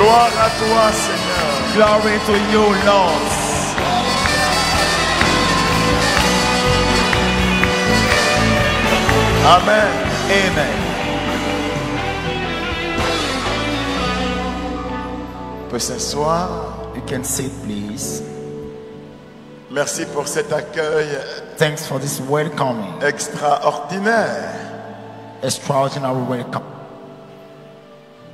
Gloire à toi, Seigneur. Glory to you, Lord. Amen. Amen. On peut s'asseoir. You can sit, please. Merci pour cet accueil Thanks for this welcoming. extraordinaire. Extraordinary welcome.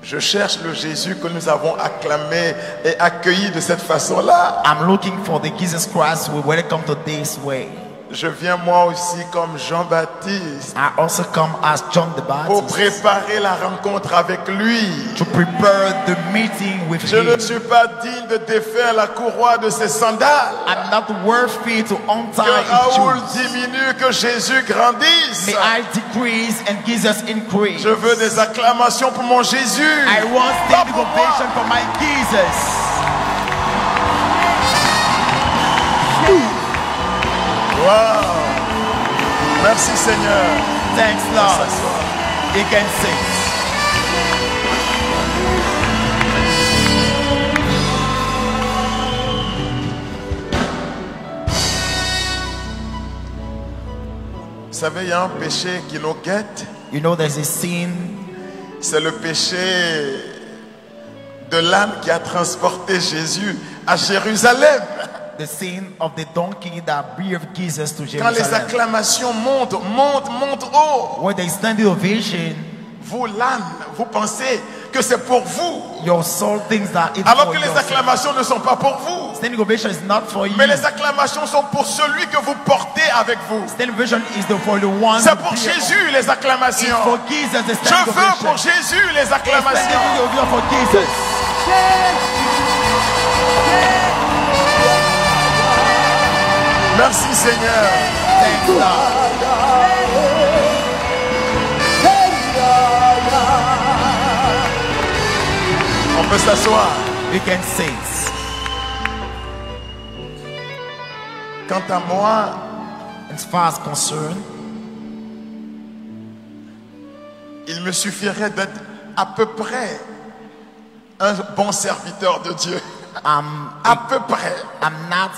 Je cherche le Jésus que nous avons acclamé et accueilli de cette façon-là. I'm looking for the Jesus Christ we welcome to this way. Je viens moi aussi comme Jean-Baptiste I also come as John the pour Baptist préparer la rencontre avec lui. to prepare the meeting with Je him. ne suis pas digne de défaire la courroie de ses sandales. I'm not worthy to untie Que his Raoul shoes. diminue, que Jésus grandisse. May I decrease and Jesus increase. Je veux des acclamations pour mon Jésus. I want Pas standing pour moi. ovation for my Jesus. Wow. Merci Seigneur. Thanks, Lord. S'asseoir. You can sit. Vous savez, il y a un péché qui nous guette. You know there's a sin. C'est le péché de l'âne qui a transporté Jésus à Jérusalem. The sin of the donkey that brought Jesus to Quand les Jerusalem. acclamations montent haut, When there is standing ovation, vous l'âne, vous pensez que c'est pour vous. your soul thinks that it's Alors for que les yourself. acclamations ne sont pas pour vous. Standing ovation is not for you. Mais les acclamations sont pour celui que vous portez avec vous. Standing ovation is for the one. C'est who pour bear- Jésus les It's acclamations. for Jesus. The Je standing veux ovation. pour Jésus les It's acclamations. standing ovation for Jesus. Merci Seigneur. Thanks, Lord. On peut s'asseoir. You can sit. Quant à moi, As far as concerned, il me suffirait d'être à peu près un bon serviteur de Dieu. À peu près. I'm not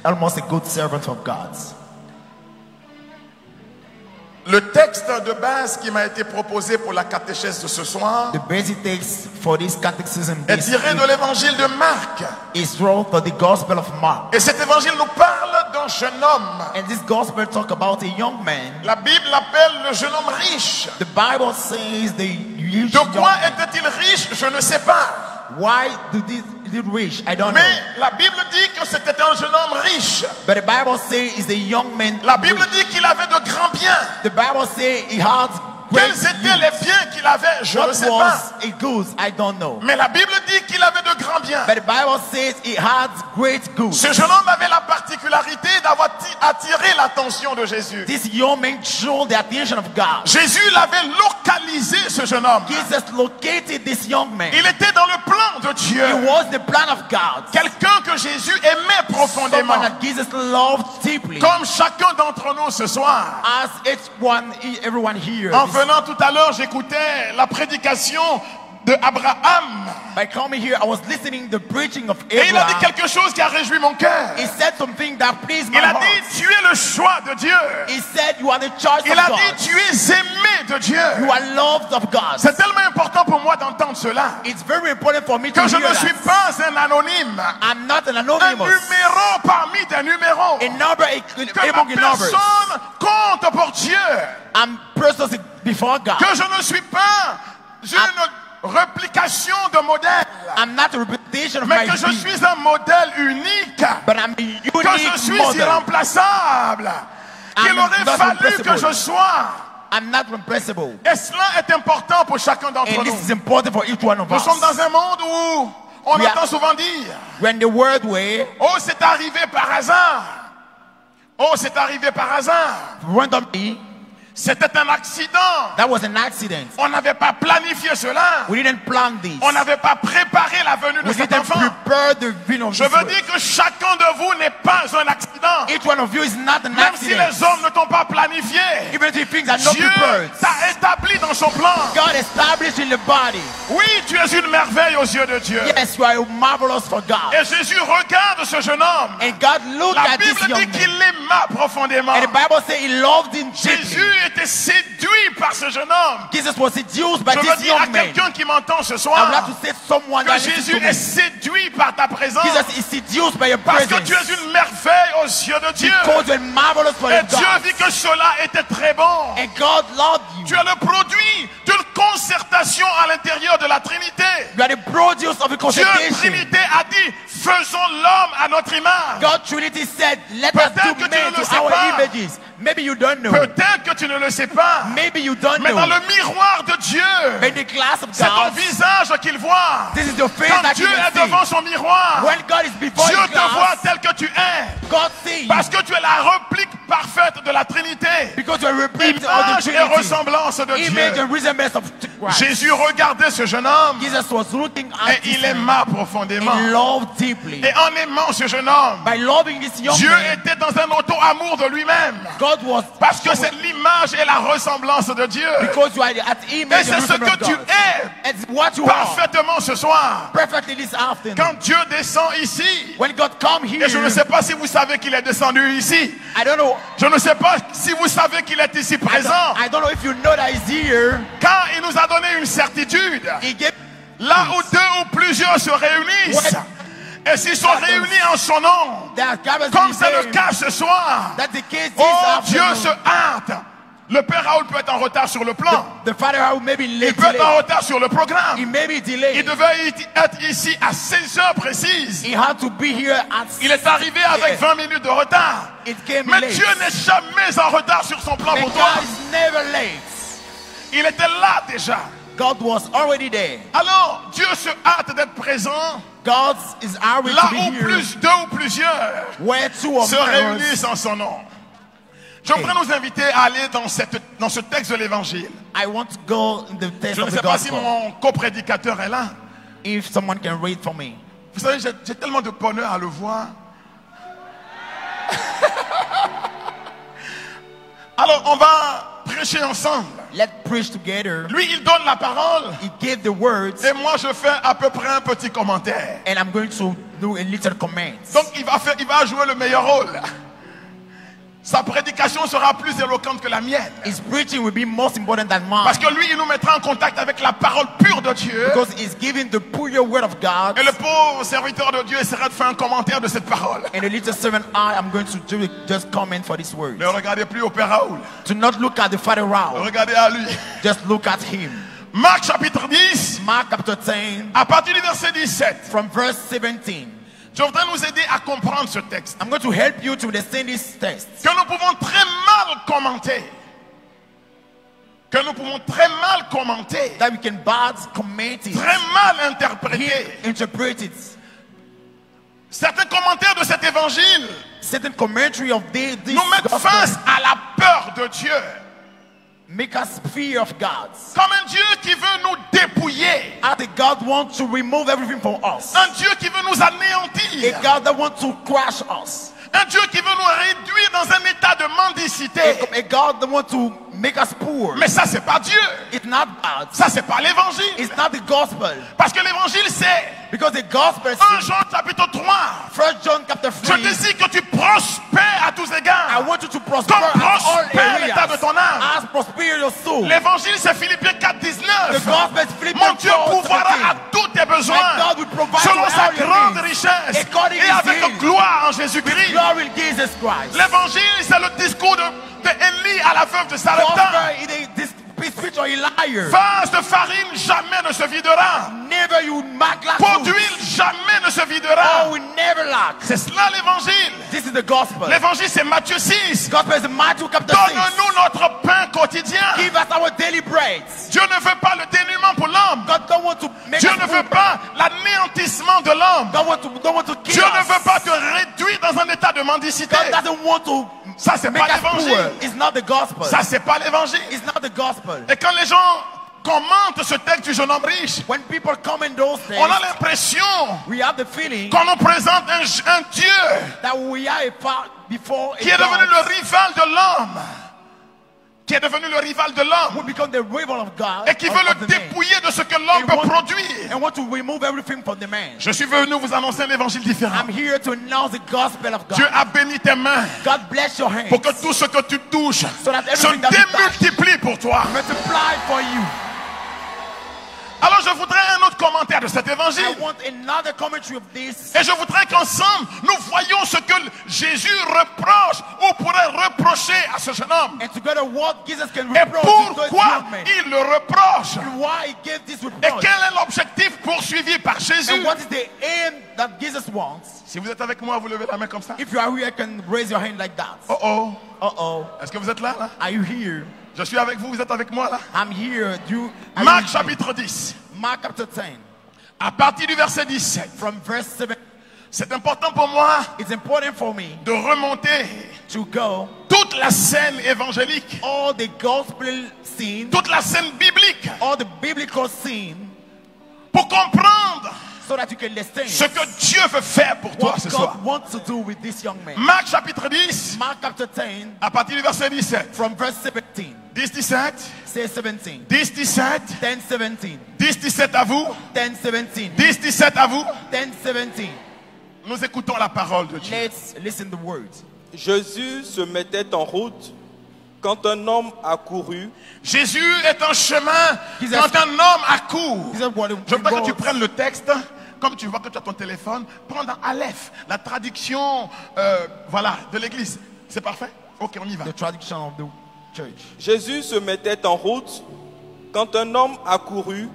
almost a good servant of God. Le texte de base qui m'a été proposé pour la catéchèse de ce soir The basic text for this catechism est tiré de l'évangile de Marc. is wrote for the Gospel of Mark. Et cet évangile nous parle d'un jeune homme. And this Gospel talk about a young man. La Bible l'appelle le jeune homme riche. The Bible says the rich De young quoi man. était-il riche? Je ne sais pas. Why do this rich? I don't Mais know. la Bible dit que c'était un jeune homme riche. But the Bible says he's a young man. La Bible rich. dit qu'il avait de grands biens. The Bible says he had great Quels étaient les biens qu'il avait? Je ne What sais pas. was a goods? I don't know. Mais la Bible dit qu'il avait de grands biens. But the Bible says he had great goods. Ce jeune homme avait la particularité d'avoir attiré l'attention de Jésus. This young man drew the attention of God. Jésus l'avait localisé, ce jeune homme. Jesus located this young man. Il était dans le plan de Dieu. He was the plan of God. Quelqu'un que Jésus aimait profondément. Someone that Jesus loved deeply. Comme chacun d'entre nous ce soir. As everyone here. En venant tout à l'heure, j'écoutais la prédication de Abraham. By coming here, I was listening the preaching of Et il a dit Abraham. quelque chose qui a réjoui mon cœur. He said something that pleased my Il a heart. dit, tu es le choix de Dieu. He said, you are the choice Il of a God. dit, tu es aimé de Dieu. You are loved of God. C'est tellement important pour moi d'entendre cela. It's very important for me to Que je hear ne suis that. pas un anonyme. I'm not an Un anonymous. numéro parmi des numéros. A number Que ma among the numbers. personne compte pour Dieu. I'm precious before God. Que je ne suis pas une réplication de modèle. I'm not a reputation of Mais my que je being, suis un modèle unique. but I'm a unique Que je suis model. irremplaçable. Qu'il I'm aurait not fallu replaceable. que je sois. I'm not replaceable. Et cela est important pour chacun d'entre And nous. this is important for each one of Nous us. sommes dans un monde où on We are- entend souvent dire, We're in the world way, oh c'est arrivé par hasard. Oh c'est arrivé par hasard. randomly, C'était un accident. That was an accident. On n'avait pas planifié cela. We didn't plan this. On n'avait pas préparé la venue de We cet didn't enfant. prepare the vision of Je this veux world. dire que chacun de vous n'est pas un accident. Each one of you is not an Même si accident. les hommes ne t'ont pas planifié, Even if things are not Dieu prepared. t'a établi dans son plan. God established in the body. Oui, tu es une merveille aux yeux de Dieu. Yes, you are marvelous for God. Et Jésus regarde ce jeune homme. And God looked La at this Bible young dit qu'il man. l'aima profondément. And the Bible says he loved him deeply. Jésus était séduit par ce jeune homme. Jesus was seduced by Je veux this dire à young man. quelqu'un qui m'entend ce I would soir like to say to someone que that listens Jésus to me. est séduit par ta présence. Jesus is seduced by your Parce que presence. tu es une merveille aux yeux de Dieu. Because you are marvelous for Et your Dieu God. vit que cela était très bon. And God loved you. Tu es le produit d'une concertation à l'intérieur de la Trinité. You are the produce of a Dieu consultation. Trinité a dit, faisons l'homme à notre image. God Trinity said, let us Peut-être do que tu man ne le to sais our pas. images. Maybe you don't know. Peut-être que tu ne le sais pas. Maybe you don't Mais dans know. le miroir de Dieu, In the glass of c'est ton God, visage qu'il voit. this is the face Quand that Dieu you est can devant see. son miroir, When God is before Dieu his te voit glass, tel que tu es. God sees you. Parce que tu es la réplique parfaite de la Trinité. Because you are a representative of Image the et Trinity. ressemblance de Image Dieu. and resemblance of Christ. Jésus regardait ce jeune homme Jesus was looking at et this il man aima profondément. and loved deeply. Et en aimant ce jeune homme, By loving this young Dieu man, était dans un auto-amour de lui-même. God was Parce que c'est l'image et la ressemblance de Dieu. because you are at Et image c'est and ce resemblance que of tu God. es It's what you are parfaitement ce soir. perfectly this afternoon. Quand Dieu descend ici, When God come here, et je ne sais pas si vous savez qu'il est descendu ici. I don't know. Je ne sais pas si vous savez qu'il est ici présent. I don't know if you know that he's here. Quand il nous a donné une certitude, He gave là où deux ou plusieurs se réunissent, et s'ils sont réunis en son nom, that God comme has c'est le said cas ce soir, that the case oh this Dieu afternoon. se hâte. Le père Raoul peut être en retard sur le plan. The father who may be Il late peut être en today. retard sur le He programme. may be Il delayed. devait être ici à 16 heures précises. He had to be here at Il est arrivé avec 20 minutes de retard. It came Mais late. Dieu n'est jamais en retard sur son plan But pour toi. God is never late. Il était là déjà. God was already there. Alors, Dieu se hâte d'être présent God is already là to be où here. deux ou plusieurs Where two of se us. réunissent en son nom. Je voudrais nous inviter à aller dans ce texte de l'évangile. I want to go in the text Je ne of sais the pas si gospel. mon coprédicateur est là. If someone can read for me. Vous savez, j'ai tellement de bonheur à le voir. Alors, on va prêcher ensemble. Let's preach together. Lui, il donne la parole. He gave the words, Et moi, je fais à peu près un petit commentaire. and I'm going to do a little comment. Donc, il va jouer le meilleur rôle. Sa prédication sera plus éloquente que la mienne. His preaching will be most important than mine. Parce que lui, il nous mettra en contact avec la parole pure de Dieu. Because he's giving the pure word of God. Et le pauvre serviteur de Dieu essaiera de faire un commentaire de cette parole. And the little servant I am going to do just comment for this word. Ne regardez plus au Père Raoul. Do not look at the Father Raoul. Regardez à lui. Just look at him. Marc chapitre 10, Mark chapter 10 à partir du verset 17. from verse 17. Je voudrais nous aider à comprendre ce texte. I'm going to help you to understand this text. Que nous pouvons très mal commenter. Que nous pouvons très mal commenter. That we can bad comment it. Très mal interpréter. Interpret it. Certains commentaires de cet évangile Certain commentary of this nous mettent gospel face à la peur de Dieu. make us fear of God. Comme un Dieu qui veut nous dépouiller. As the God wants to remove everything from us. Un Dieu qui veut nous anéantir. A God that wants to crush us. Un Dieu qui veut nous réduire dans un état de mendicité. A God that wants to make us poor. Mais ça, c'est pas Dieu. It's not God. Ça, c'est pas l'évangile. It's not the gospel. Parce que l'évangile, c'est Because the gospel 1 says, Jean chapitre 3. 1 John chapter Je 3, désire que tu prospères à tous I égards. want you to prosper Comme at all prospère l'état de areas. ton âme. As prosper your soul. L'évangile, c'est Philippiens 4, The 19. gospel is Mon Philippians Dieu 4, pourvoira 17. à tous tes besoins My God will provide selon you sa all your grande needs. richesse According et to avec his gloire en Jésus-Christ. Glory in Jesus Christ. L'évangile, c'est le discours de Élie à la veuve de Sarepta. Gospel is this speech of Elijah. Vase de farine jamais ne se videra. Never you lack Pot food. d'huile jamais ne se videra. Oh, we never lack. C'est cela l'évangile. This is the gospel. L'évangile, c'est Matthieu 6. Gospel is Matthew chapter 6. Donne-nous notre pain quotidien. Give us our daily bread. Dieu ne veut pas le dénuement pour l'homme. God don't want to make Dieu us ne veut poor. pas l'anéantissement de l'homme. Don't want to kill Dieu ne us. veut pas te réduire dans un état de mendicité. God doesn't want to Ça c'est pas l'évangile. It's not the gospel. Ça c'est pas l'évangile. It's not the gospel. Et quand les gens commentent ce texte du jeune homme riche, When people come in those days, on a l'impression we have the feeling qu'on nous présente un Dieu that we are a part before qui est devenu le rival de l'homme. Qui est devenu le rival de l'homme. We become the rival of God. Et qui veut le dépouiller de ce que l'homme peut produire. And want to remove everything from the man. Je suis venu vous annoncer un évangile différent. I'm here to announce the gospel of God. Dieu a béni tes mains God bless your hands. pour que tout ce que tu touches So that se everything that you touch démultiplie pour toi. multiply for you. Alors je voudrais un autre commentaire de cet évangile. I want another commentary of this. Et je voudrais qu'ensemble nous voyions ce que Jésus reproche ou pourrait reprocher à ce jeune homme. And together what Jesus can Et reproach to this pourquoi young man. il le reproche. And why he gave this Et reproach. quel est l'objectif poursuivi par Jésus. And what is the aim that Jesus wants? Si vous êtes avec moi, vous levez la main comme ça. If you are here, you can raise your hand like that. Oh oh. Uh-oh. Est-ce que vous êtes là? Are you here? Je suis avec vous, vous êtes avec moi là. I'm here. Are Marc you here? chapitre 10. Mark chapter 10. À partir du verset 17. From verse 7. C'est important pour moi It's important for me de remonter to go toute la scène évangélique, all the gospel scene, toute la scène biblique, all the biblical scene, pour comprendre so that you can listen ce que Dieu veut faire pour toi what ce soir. God wants to do with this young man. Marc chapitre 10, Mark chapter 10, à partir du verset 17. from verse 17. 10, 17. Say 17. 10, 17. 10, 17. 10, 17 à vous. 10, 17. 10, 17 à vous. 10, 17. Nous écoutons la parole de Dieu. Let's listen the words. Jésus se mettait en route quand un homme accourut. Jésus est en chemin quand un homme accourt. He said, what Je veux que tu prennes le texte. Comme tu vois que tu as ton téléphone, prends dans Aleph, la traduction voilà, de l'église. C'est parfait? Ok, on y va. The traduction of the church. Jésus se mettait en route quand un homme accourut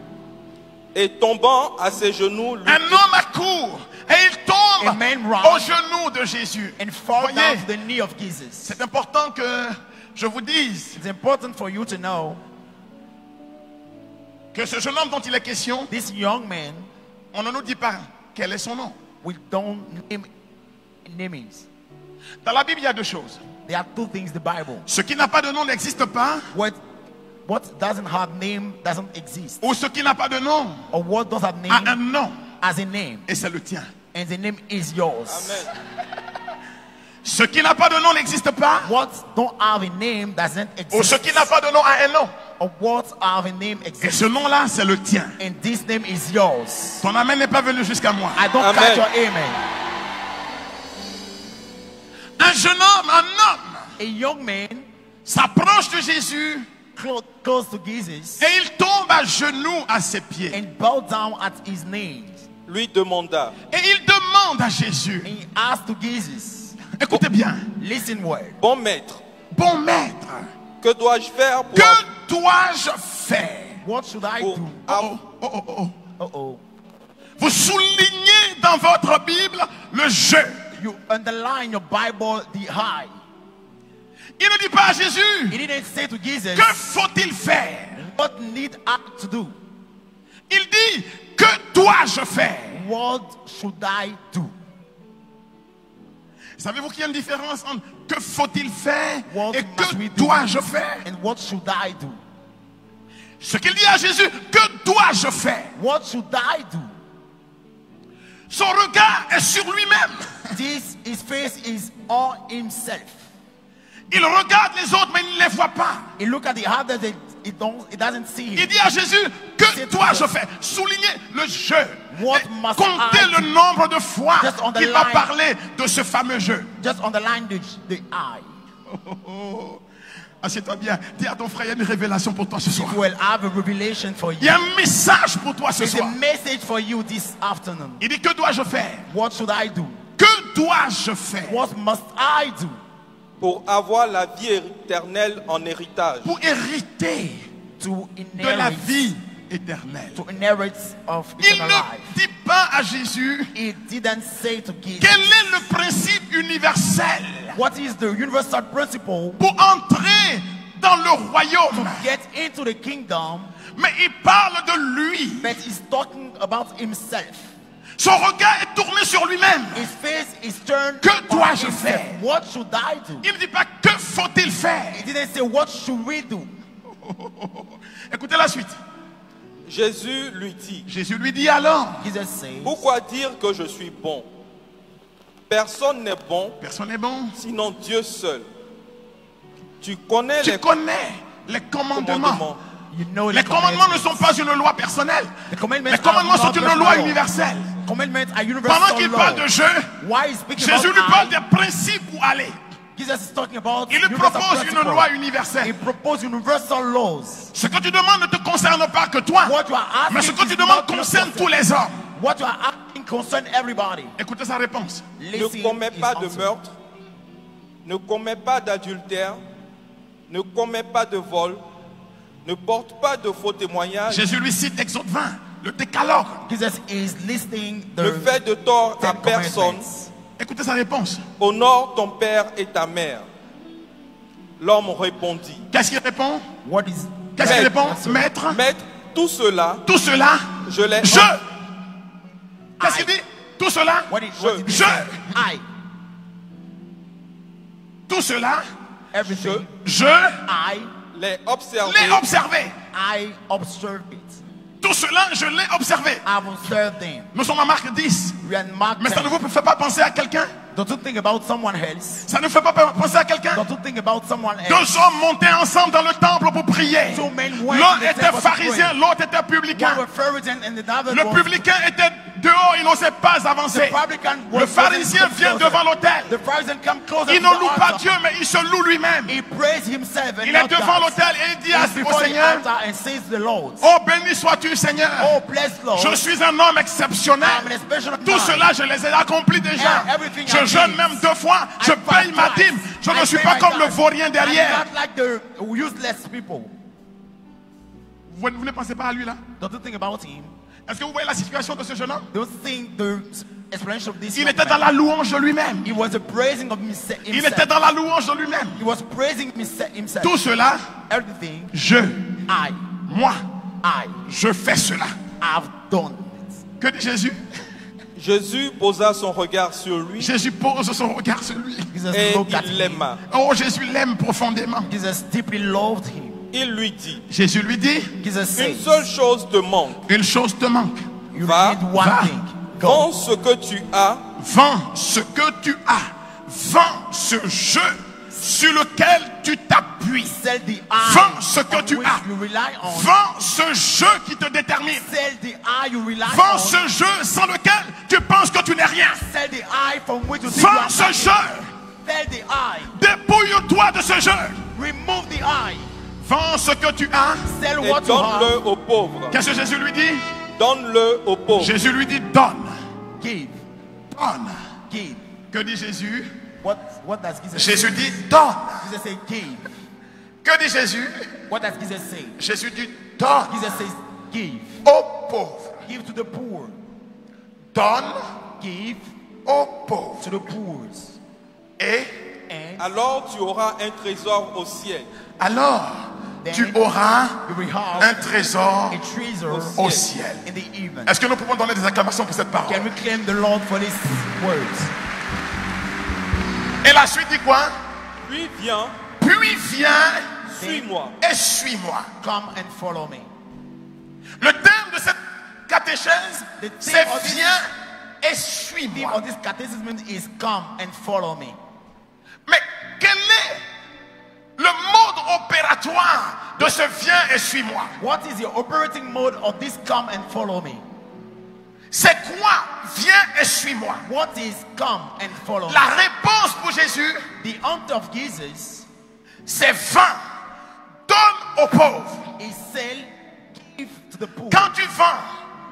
et tombant à ses genoux, lui Un homme accourt et il A tombe man runs aux genoux de Jésus. And fall Voyez, down to the knee of Jesus. c'est important que je vous dise It's important for you to know que ce jeune homme dont il est question, this young man, on ne nous dit pas quel est son nom. we don't name names. Dans la Bible, il y a deux choses. There are two things in the Bible. Ce qui n'a pas de nom n'existe pas, What doesn't have name doesn't exist. ou ce qui n'a pas de nom Or what does have a name un nom, as a name. et c'est le tien. And the name is yours. Amen. Ce qui n'a pas de nom n'existe pas, What don't have a name doesn't ou ce exist. qui n'a pas de nom a un nom. Or what have a name Et exists. ce nom-là, c'est le tien. And this name is yours. Ton amen n'est pas venu jusqu'à moi. I don't Amen. catch your amen. Un jeune homme, un homme, A young man s'approche de Jésus close to Jesus et il tombe à genoux à ses pieds. and bow down at his knees. Lui demanda, Et il demande à Jésus, And he asked to Jesus, écoutez bien, listen well. bon maître, bon maître, que dois-je faire pour, que dois-je faire? What should I pour do? av- Oh, oh, oh, oh. Uh-oh. Vous soulignez dans votre Bible le je. You underline your Bible the I. Il ne dit pas à Jésus, He didn't say to Jesus, que faut-il faire? what need I to do? Il dit, que dois-je faire? What should I do? Savez-vous qu'il y a une différence entre que faut-il faire What et must que we do? dois-je faire? And what should I do? Ce qu'il dit à Jésus, que dois-je faire? What should I do? Son regard est sur lui-même. His face is on himself. Il regarde les autres, mais il ne les voit pas. He look at the others, it doesn't see Il him. dit à Jésus, que C'est dois-je tout. faire? Soulignez le je. What Et must comptez I le do? nombre de fois Just qu'il underline. va parler de ce fameux je. Just underline the I. Oh. Assieds-toi bien. Dis à ton frère, il y a une révélation pour toi ce soir. You will have a revelation for Il y you. a un message pour toi ce There's a soir. message for you this afternoon. Il dit, que dois-je faire? What should I do? Que dois-je faire? What must I do? pour avoir la vie éternelle en héritage. Pour hériter To de la inherit, vie éternelle. to inherit of Il eternal life. ne dit pas à Jésus He didn't say to Jesus, quel est le principe universel what is the universal principle pour entrer dans le royaume. get into the kingdom, Mais il parle de lui. but he's talking about himself. Son regard est tourné sur lui-même. His face is turned Que on dois-je himself. faire? What should I do? Il ne dit pas que faut-il faire. He didn't say what should we do. Écoutez la suite. Jésus lui dit, Jésus lui dit alors. Jesus says, pourquoi dire que je suis bon? Personne n'est bon, Personne n'est bon. sinon Dieu seul. Tu connais Tu les connais les commandements. commandements. you know Les commandements ne sont pas une loi personnelle. The commandments Les commandements are sont not une personal loi law. universelle. Commandments are universal Pendant qu'il law. parle de jeu, Why is speaking Jésus about lui parle I? des principes où aller. Jesus is talking about Il lui universal propose une principle. loi He universelle. proposed universal laws. Ce que tu demandes ne te concerne pas que toi, What you are asking mais ce que is tu demandes not just concerne tous les hommes. What you are asking concern everybody. Écoutez sa réponse. Ne Listen commets his pas de answer. meurtre, ne commets pas d'adultère, ne commets pas de vol, ne porte pas de faux témoignages, Jésus lui cite Exode 20, le décalogue. Jesus is listing ne the fais de tort à Ten personne, Commandments. Écoutez sa réponse. honore ton père et ta mère. L'homme répondit, Qu'est-ce qu'il répond? What is Qu'est-ce qu'il répond? answer? Maître, Maître, tout cela, tout cela, je l'ai Qu'est-ce qu'il dit? Tout cela, What did he Je. say? I. tout cela, Everything. je I. l'ai observé l'ai observé. I observed it. Tout cela, je l'ai observé. I've observed them. Nous sommes à Marc 10. We are in Mark Mais ça 10. ne vous fait pas penser à quelqu'un? Don't you think about someone else? Ça ne fait pas penser à quelqu'un? Don't you think about someone else? Deux hommes montaient ensemble dans le temple pour prier. Two men went L'un to the était temple to pharisien, pray. l'autre était One publicain. was Pharisee and the other Le was publicain était dehors, il n'osait pas avancer. the publican. Le pharisien vient devant l'autel. The Pharisee come closer Il to ne the loue pas altar. Dieu, mais il se loue lui-même. He praised himself and Il est not devant God. l'autel et il dit He's au before the Seigneur, altar and says to the Lord, oh béni sois-tu Seigneur. oh bless Lord, Je suis un homme exceptionnel. I'm an exceptional Tout man. cela, je les ai accomplis déjà. Yeah, everything Je I jeûne did. même 2 fois. Je I paye fast ma twice. dîme. Je I ne suis pay pas my comme le tithe. vaurien I'm derrière. not like the useless people. Vous ne pensez pas à lui là? Don't you think about him? Est-ce que vous voyez la situation de ce jeune homme? Don't you think the explanation of this Il young était dans man? la louange de lui-même. He was a praising of himself. Il était dans la louange de lui-même. He was praising himself. Tout cela, Everything moi, I je fais cela. have done it. Que dit Jésus? Jésus posa son regard sur lui Jésus pose son regard sur lui. Jesus et looked at il him. l'aima. Oh, Jésus l'aime profondément. Jesus deeply loved him. Il lui dit, Jésus lui dit, Jesus une says, seule chose te manque, une chose te manque. you Va, need one va. thing. vends Go. ce que tu as Vends ce que tu as. Vends ce jeu sur lequel tu t'appuies. Sell the Vends eye ce que on tu which as. you rely on. Vends ce jeu qui te détermine. Sell the eye you rely Vends on. ce jeu sans lequel tu penses que tu n'es rien. Sell the eye from which you think you Vends are ce nothing. jeu. Sell the eye. Dépouille-toi de ce jeu. Remove the eye. Vends ce que tu as. Sell et what you have. donne-le aux pauvres. Qu'est-ce que Jésus lui dit? Donne-le aux pauvres. Jésus lui dit donne. Give. Donne. Give. Que dit Jésus? What does Jesus say? Jésus dit donne. Jesus says give. Que dit Jésus? What does Jesus say? Jésus dit donne Jesus says give. aux pauvres. Give to the poor. Donne Give aux pauvres. to the poor. Et And Alors tu auras un trésor au ciel. alors tu auras you will have un trésor a treasure au ciel. in the evening. Est-ce que nous pouvons donner des acclamations pour cette parole? Can we claim the Lord for these words? Et la suite dit quoi? Puis viens, Puis viens suis-moi. et suis-moi. Come and follow me. Le thème de cette catéchèse, The theme c'est of this- viens et The theme suis-moi. of this catechism is come and follow me. Mais quel est le mode opératoire de ce viens et suis-moi? What is the operating mode of this come and follow me? C'est quoi viens et suis-moi? What is come and follow me? La réponse pour Jésus, The answer of Jesus c'est vends, donne aux pauvres. is sell, give to the poor. Quand tu vends,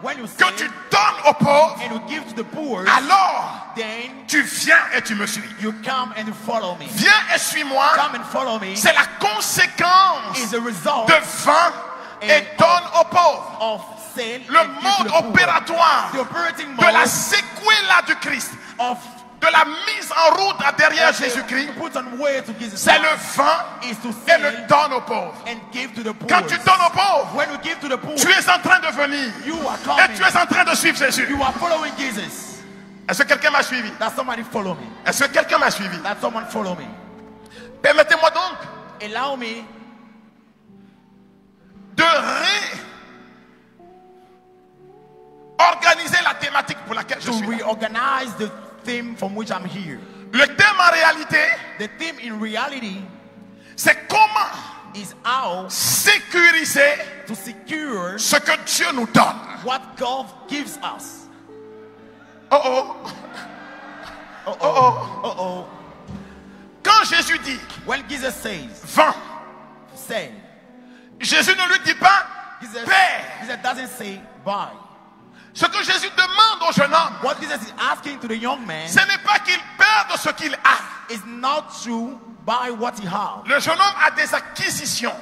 When you que sell tu donnes aux pauvres, and you give to the poor, alors then tu viens et tu me suis. you come and follow me. Viens et suis-moi, Come and follow me c'est la conséquence is a result de vends et donne aux pauvres. of sell Le and give to mode the poor. opératoire The operating de la mode séquela du Christ, of de la mise en route derrière Jésus-Christ, c'est le vin et le donne aux pauvres. Quand tu donnes aux pauvres, tu es en train de venir et tu es en train de suivre Jésus. Est-ce que quelqu'un m'a suivi? Est-ce que quelqu'un m'a suivi? Permettez-moi donc de réorganiser la thématique pour laquelle je suis là. Le thème en réalité, c'est comment sécuriser ce que Dieu nous donne. Quand Jésus dit vends, Jésus ne lui dit pas paie. Ce que Jésus demande au jeune homme, ce n'est pas qu'il perde ce qu'il a. Le jeune homme a des acquisitions.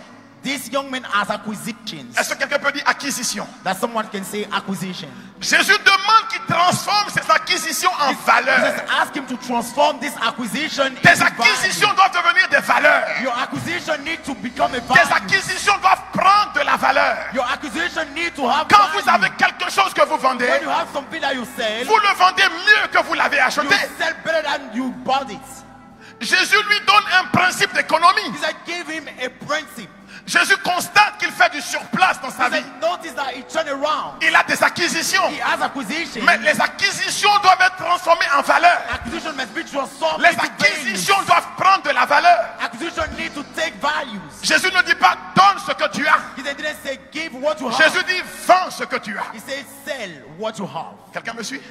This young man has acquisitions. Est-ce que quelqu'un peut dire acquisition? That someone can say acquisition. Jésus demande qu'il transforme ses acquisitions en valeur. Jesus ask him to transform this acquisition Tes acquisitions doivent devenir des valeurs. Your acquisition needs to become a value. Tes acquisitions doivent prendre de la valeur. Your acquisition needs to have Quand value. vous avez quelque chose que vous vendez, When you have something that you sell, vous le vendez mieux que vous l'avez acheté. you sell better than you bought it. Jésus lui donne un principe d'économie. Jesus gave him a principle. Jésus constate qu'il fait du surplace dans sa vie. Notice that he turned around. Il a des acquisitions. He has acquisition. Mais les acquisitions doivent être transformées en valeur. Acquisition must be transformed Les into acquisitions values. doivent prendre de la valeur. Acquisition need to take values. Jésus ne dit pas donne ce que tu as. He didn't say give what you have. Jésus dit vends ce que tu as. He said sell what you have. Quelqu'un me suit?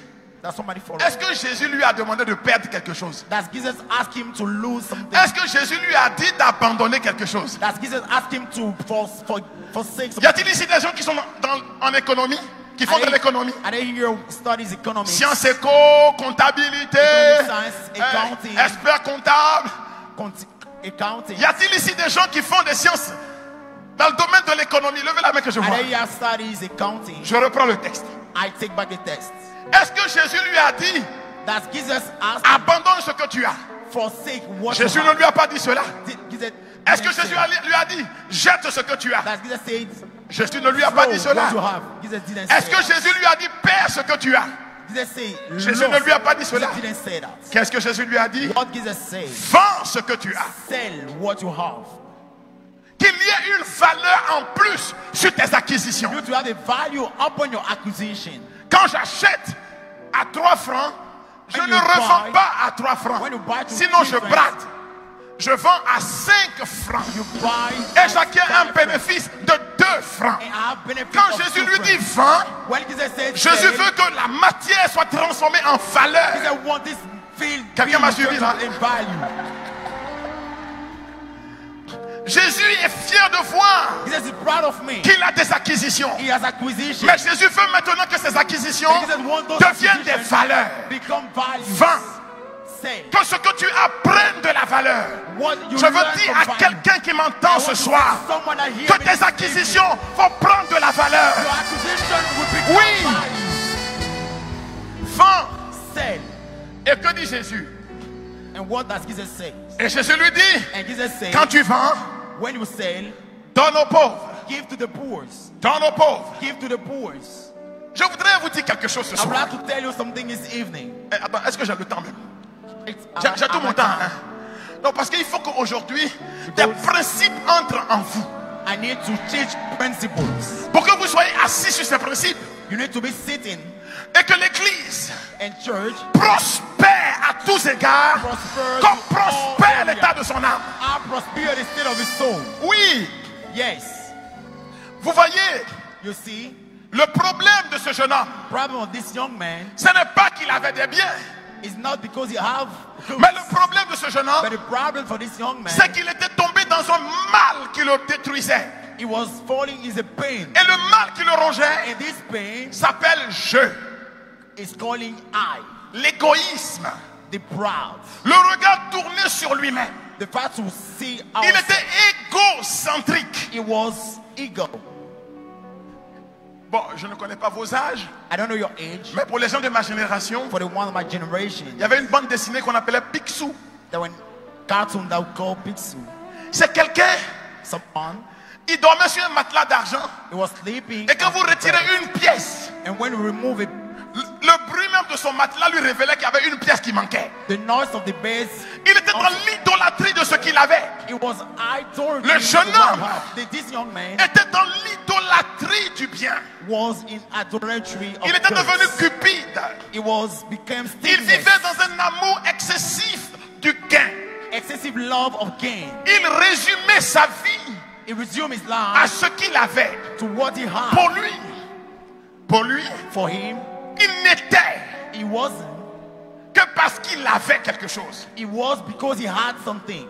That somebody follow. Est-ce que Jésus lui a demandé de perdre quelque chose? That Jesus asked him to lose something. Est-ce que Jésus lui a dit d'abandonner quelque chose? That Jesus asked him to forsake something. Y a-t-il ici des gens qui sont en économie, qui font de l'économie? Are they here studies economics? Sciences éco, comptabilité, Science, accounting, expert comptable. accounting. Y a-t-il ici des gens qui font des sciences dans le domaine de l'économie? Levez la main que je vois. Are they here studies accounting? Je reprends le texte. I take back the text. Est-ce que Jésus lui a dit That Jesus asked abandonne ce que tu as? forsake what Jésus you ne have. lui a pas dit cela. Est-ce que Jesus Jésus lui a dit jette ce que tu as? That Jesus said, Jésus ne lui a pas dit throw cela. what you have. Jesus didn't Est-ce say que that. Jésus lui a dit perds ce que tu as? Jesus said, Jésus ne lui a pas dit cela. Jesus didn't say that. Qu'est-ce que Jésus lui a dit? What Jesus said, Vends ce que tu as. sell what you have. Qu'il y ait une valeur en plus sur tes acquisitions. You to have a value upon your acquisition. Quand j'achète à 3 francs, je When ne you revends buy- pas à 3 francs. when you buy to Sinon, je 3 francs, brade. Je vends à 5 francs. You buy Et chacun a un bénéfice de 2 francs. and have benefit Quand of Jésus 2 lui dit francs. vends, When Jesus said Jésus sell, veut que la matière soit transformée en valeur. he said, want this field Quelqu'un m'a suivi là? in value. Jésus est fier de voir Jesus is proud of me. qu'il a des acquisitions. He has acquisition. Mais Jésus veut maintenant que ces acquisitions Jesus wants those deviennent des acquisitions valeurs. become values. Vends. Sell. Que ce que tu as prenne de la valeur. What you Je veux learn dire from à value. quelqu'un qui m'entend I want ce to soir tell someone that hear que me tes this acquisitions vont prendre de la valeur. evening, your acquisition will become Oui. value. Vends. Sell. Et que dit Jésus? And what does Jesus say? Et Jésus lui dit, And Jesus said, quand tu vends, when you sell, donne aux pauvres. give to the poor. Donne aux pauvres. Give to the poor. Je voudrais vous dire quelque chose ce I would soir. like to tell you something this evening. Attends, est-ce que j'ai le temps même? It's- J'ai tout mon temps. Hein? Non, parce qu'il faut qu'aujourd'hui, des principes entrent en vous. I need to teach principles. Pour que vous soyez assis sur ces principes. You need to be sitting Et que l'Église in church, prospère à tous égards. prosper Comme to all prospère l'état areas. de son âme. I prosper the state of his soul. Oui, Yes. vous voyez, You see, le problème de ce jeune homme, problem of this young man ce n'est pas qu'il avait des biens. is not because he have goods, Mais le problème de ce jeune but homme, the problem for this young man, c'est qu'il était tombé dans un mal qui le détruisait. he was falling in the pain. Et le mal qui le rongeait And this pain s'appelle je. is calling I, L'égoïsme. the proud. Le regard tourné sur lui-même. The fact to see Il out, était égocentrique. it was ego. Bon, je ne connais pas vos âges. I don't know your age. Mais pour les gens de ma génération, For the one of my generation, il y avait une bande dessinée qu'on appelait Picsou. there were cartoon that we call Picsou. C'est quelqu'un, Someone, il dormait sur un matelas d'argent. he was sleeping. Et quand vous retirez une pièce, And when we remove it, le bruit même de son matelas lui révélait qu'il y avait une pièce qui manquait. the noise of the base, Il était dans l'idolâtrie de ce qu'il avait. it was idol. Le jeune homme This young man était dans l'idolâtrie du bien. was in idolatry of Il était devenu goods. cupide. It was became Il stillness, vivait dans un amour excessif du gain. excessive love of gain. Il résumait sa vie He resumed his à life ce qu'il avait. to what he had. Pour lui, For him, il n'était it wasn't. que parce qu'il avait quelque chose. It was because he had something.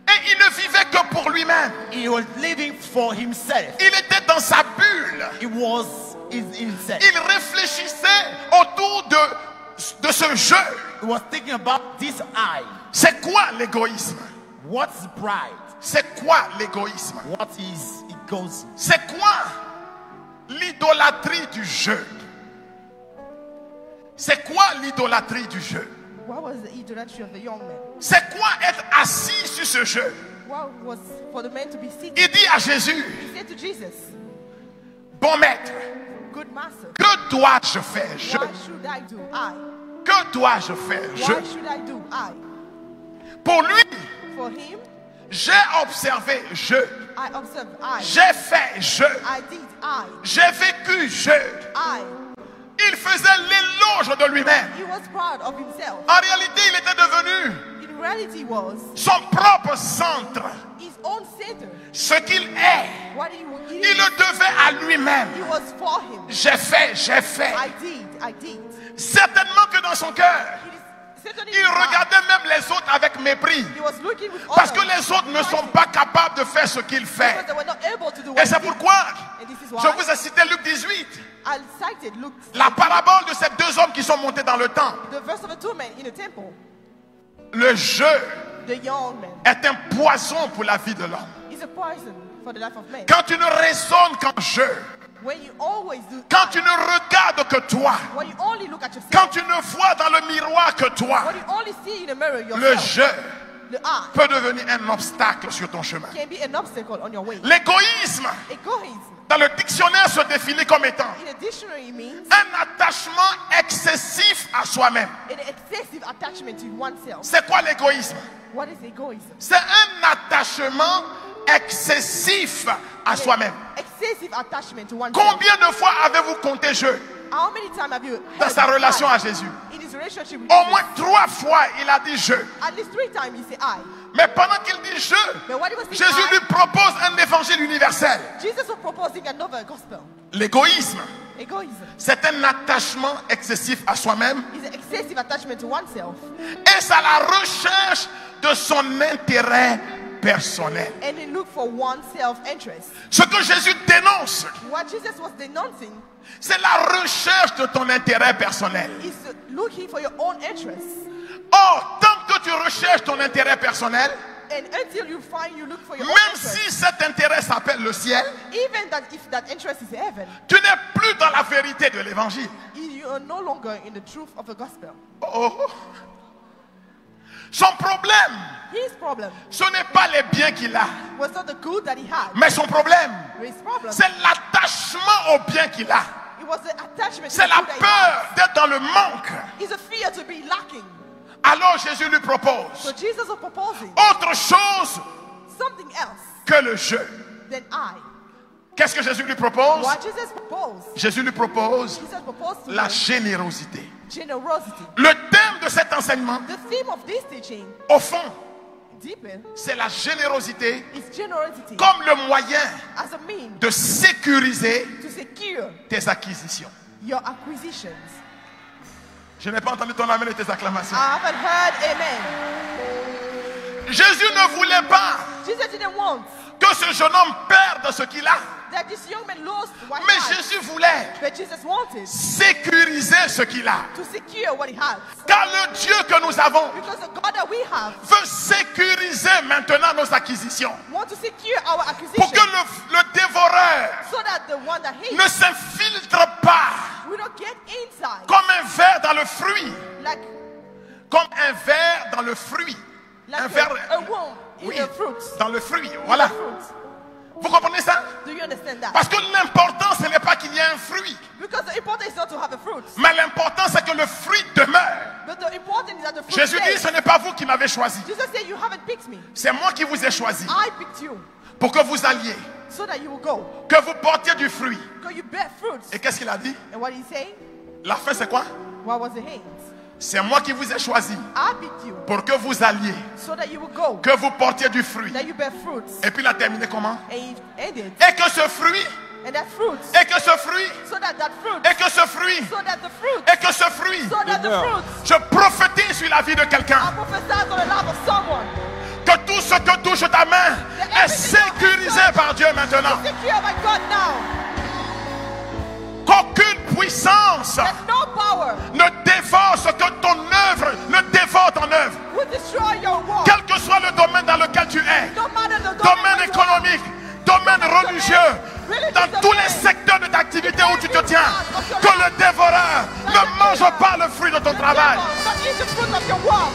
Et il ne vivait que pour lui-même. He was living for himself. Il était dans sa bulle. It was himself. Il réfléchissait autour de ce jeu. He was thinking about this I. C'est quoi l'égoïsme? What's pride? C'est quoi l'égoïsme? What is egoism? C'est quoi l'idolâtrie du jeu? C'est quoi l'idolâtrie du jeu? What was the idolatry of the young man? C'est quoi être assis sur ce jeu? What was for the man to be seated? Il dit à Jésus, He said to Jesus, bon maître, good master, que dois-je faire? what should I do? Que dois-je faire? What should I do? Pour lui, For him, j'ai observé je. I observed J'ai fait je. I did J'ai vécu je. I. Il faisait l'éloge de lui-même. He was proud of himself. En réalité, il était devenu In reality was son propre centre. his own center. Ce qu'il est, What he il le devait à lui-même. He was for him. J'ai fait, j'ai fait. I did. Certainement que dans son cœur, Certainly il regardait même les autres avec mépris. he was looking with Parce que honor les autres ne sont pas capables de faire ce qu'il fait. because they were not able to do Et what c'est he did. pourquoi And this is je why vous ai cité Luc 18. I cited Luke, La parabole de ces deux hommes qui sont montés dans le temple. the verse of the two men in the temple. Le jeu The young man est un poison pour la vie de l'homme. is a poison for the life of man. Quand tu ne raisonnes qu'en jeu, When you always do, quand tu ne regardes que toi, when you only look at yourself, quand tu ne vois dans le miroir que toi, when you only see in the mirror le yourself, jeu the eye peut devenir un obstacle sur ton chemin. can be an obstacle on your way. L'égoïsme, Egoism, dans le dictionnaire, se définit comme étant in a dictionary, means un attachement excessif à soi-même. an excessive attachment to oneself. C'est quoi l'égoïsme? What is egoism? C'est un attachement excessif à soi-même. Excessive attachment to oneself. Combien de fois avez-vous compté jeu How many times have you dans heard sa this relation lie? à Jésus? In his relationship with Au Jesus? moins 3 fois, il a dit je. At least 3 times he said I. Mais pendant qu'il dit je, But what he was saying, Jésus I, lui propose un évangile universel. Jesus was proposing another gospel. L'égoïsme, Egoism c'est un attachement excessif à soi-même is an excessive attachment to oneself. et c'est la recherche de son intérêt personnel. And he looked for one's self-interest. Ce que Jésus dénonce, What Jesus was denouncing c'est la recherche de ton intérêt personnel. is looking for your own interest. Or, tant que tu recherches ton intérêt personnel, And until you look for your own même interest, si cet intérêt s'appelle le ciel, even that if that interest is heaven, tu n'es plus dans la vérité de l'évangile. you are no longer in the truth of the gospel. Oh. Son problème, His problem ce n'est pas les biens qu'il a, was not the good that he had. mais son problème, His problem, c'est l'attachement aux biens qu'il a. it was the attachment to C'est the la good that he peur d'être dans le manque. had. It's a fear to be lacking. Alors Jésus lui propose So Jesus was proposing autre chose something else que le jeu. than I. Qu'est-ce que Jésus lui propose? What Jesus proposed, Jésus lui propose Jesus proposed to la him générosité. generosity. Le thème de cet enseignement, The theme of this teaching, au fond, deeper, c'est la générosité is generosity comme le moyen as a mean de sécuriser to secure tes acquisitions. your acquisitions. Je n'ai pas entendu ton amen et tes acclamations. I haven't heard amen. Jésus ne voulait pas Jesus didn't want que que ce jeune homme perde ce qu'il a. That this young man lost what he Mais had. Jésus voulait But Jesus wanted sécuriser ce qu'il a. to secure what he has. Car le Dieu que nous avons Because the God that we have veut sécuriser maintenant nos acquisitions. wants to secure our Pour acquisition que le dévoreur so that the one that hates ne s'infiltre pas we don't get inside comme un ver dans le fruit. like Comme un ver dans le fruit. Un ver, a worm in oui, the fruits. dans le fruit. Voilà. Vous comprenez ça? Do you understand that? Parce que l'important, ce n'est pas qu'il y ait un fruit. Because the important is not to have a fruit, Mais l'important, c'est que le fruit demeure. but the important is that the fruit Jésus dit, stays. ce n'est pas vous qui m'avez choisi. Jesus said, "You haven't picked me; C'est moi qui vous ai choisi. I picked you, Pour que vous alliez. so that you will go, Que vous portiez du fruit. because you bear fruits." Et qu'est-ce qu'il a dit? And what did he say? La fin, c'est quoi? What was the hint? C'est moi qui vous ai choisi. I picked you, Pour que vous alliez. so that you will go, Que vous portiez du fruit. that you bear fruits. Et puis il a terminé comment? And he ended, Et que ce fruit. and that fruit, Et que ce fruit. so that fruit, Et que ce fruit. so that the fruit, Et que ce fruit. so that the fruit. Je prophétise sur la vie de I quelqu'un. prophesy on the life of someone. Que tout ce que touche ta main est sécurisé par Dieu maintenant. Secure by God now. Qu'aucune puissance That no power ne dévore ce que ton œuvre, ne dévore ton œuvre. will destroy your work. Quel que soit le domaine dans lequel tu es, No matter the domaine domaine économique, domaine religieux, dans tous les secteurs de l'activité où tu te tiens, que le dévoreur ne mange pas le fruit de ton travail, Not eat the fruit of your work.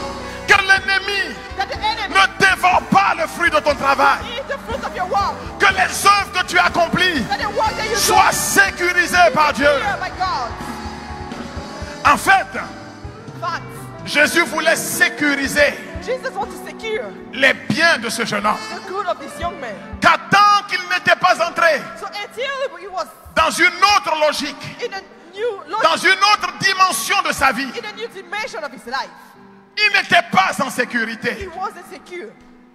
que l'ennemi That the enemy ne dévore pas le fruit de ton travail, eat the fruit of your work. que les œuvres que tu accomplis That the work that you do soient sécurisées par Dieu. is by God. En fait, Fact. Jésus voulait sécuriser Jesus wants to secure les biens de ce jeune homme. the good of this young man. Car tant qu'il n'était pas entré So until he was dans une autre logique, in a new dans logic, une autre dimension de sa vie, in a new dimension of his life, il n'était pas en he sécurité. wasn't secure.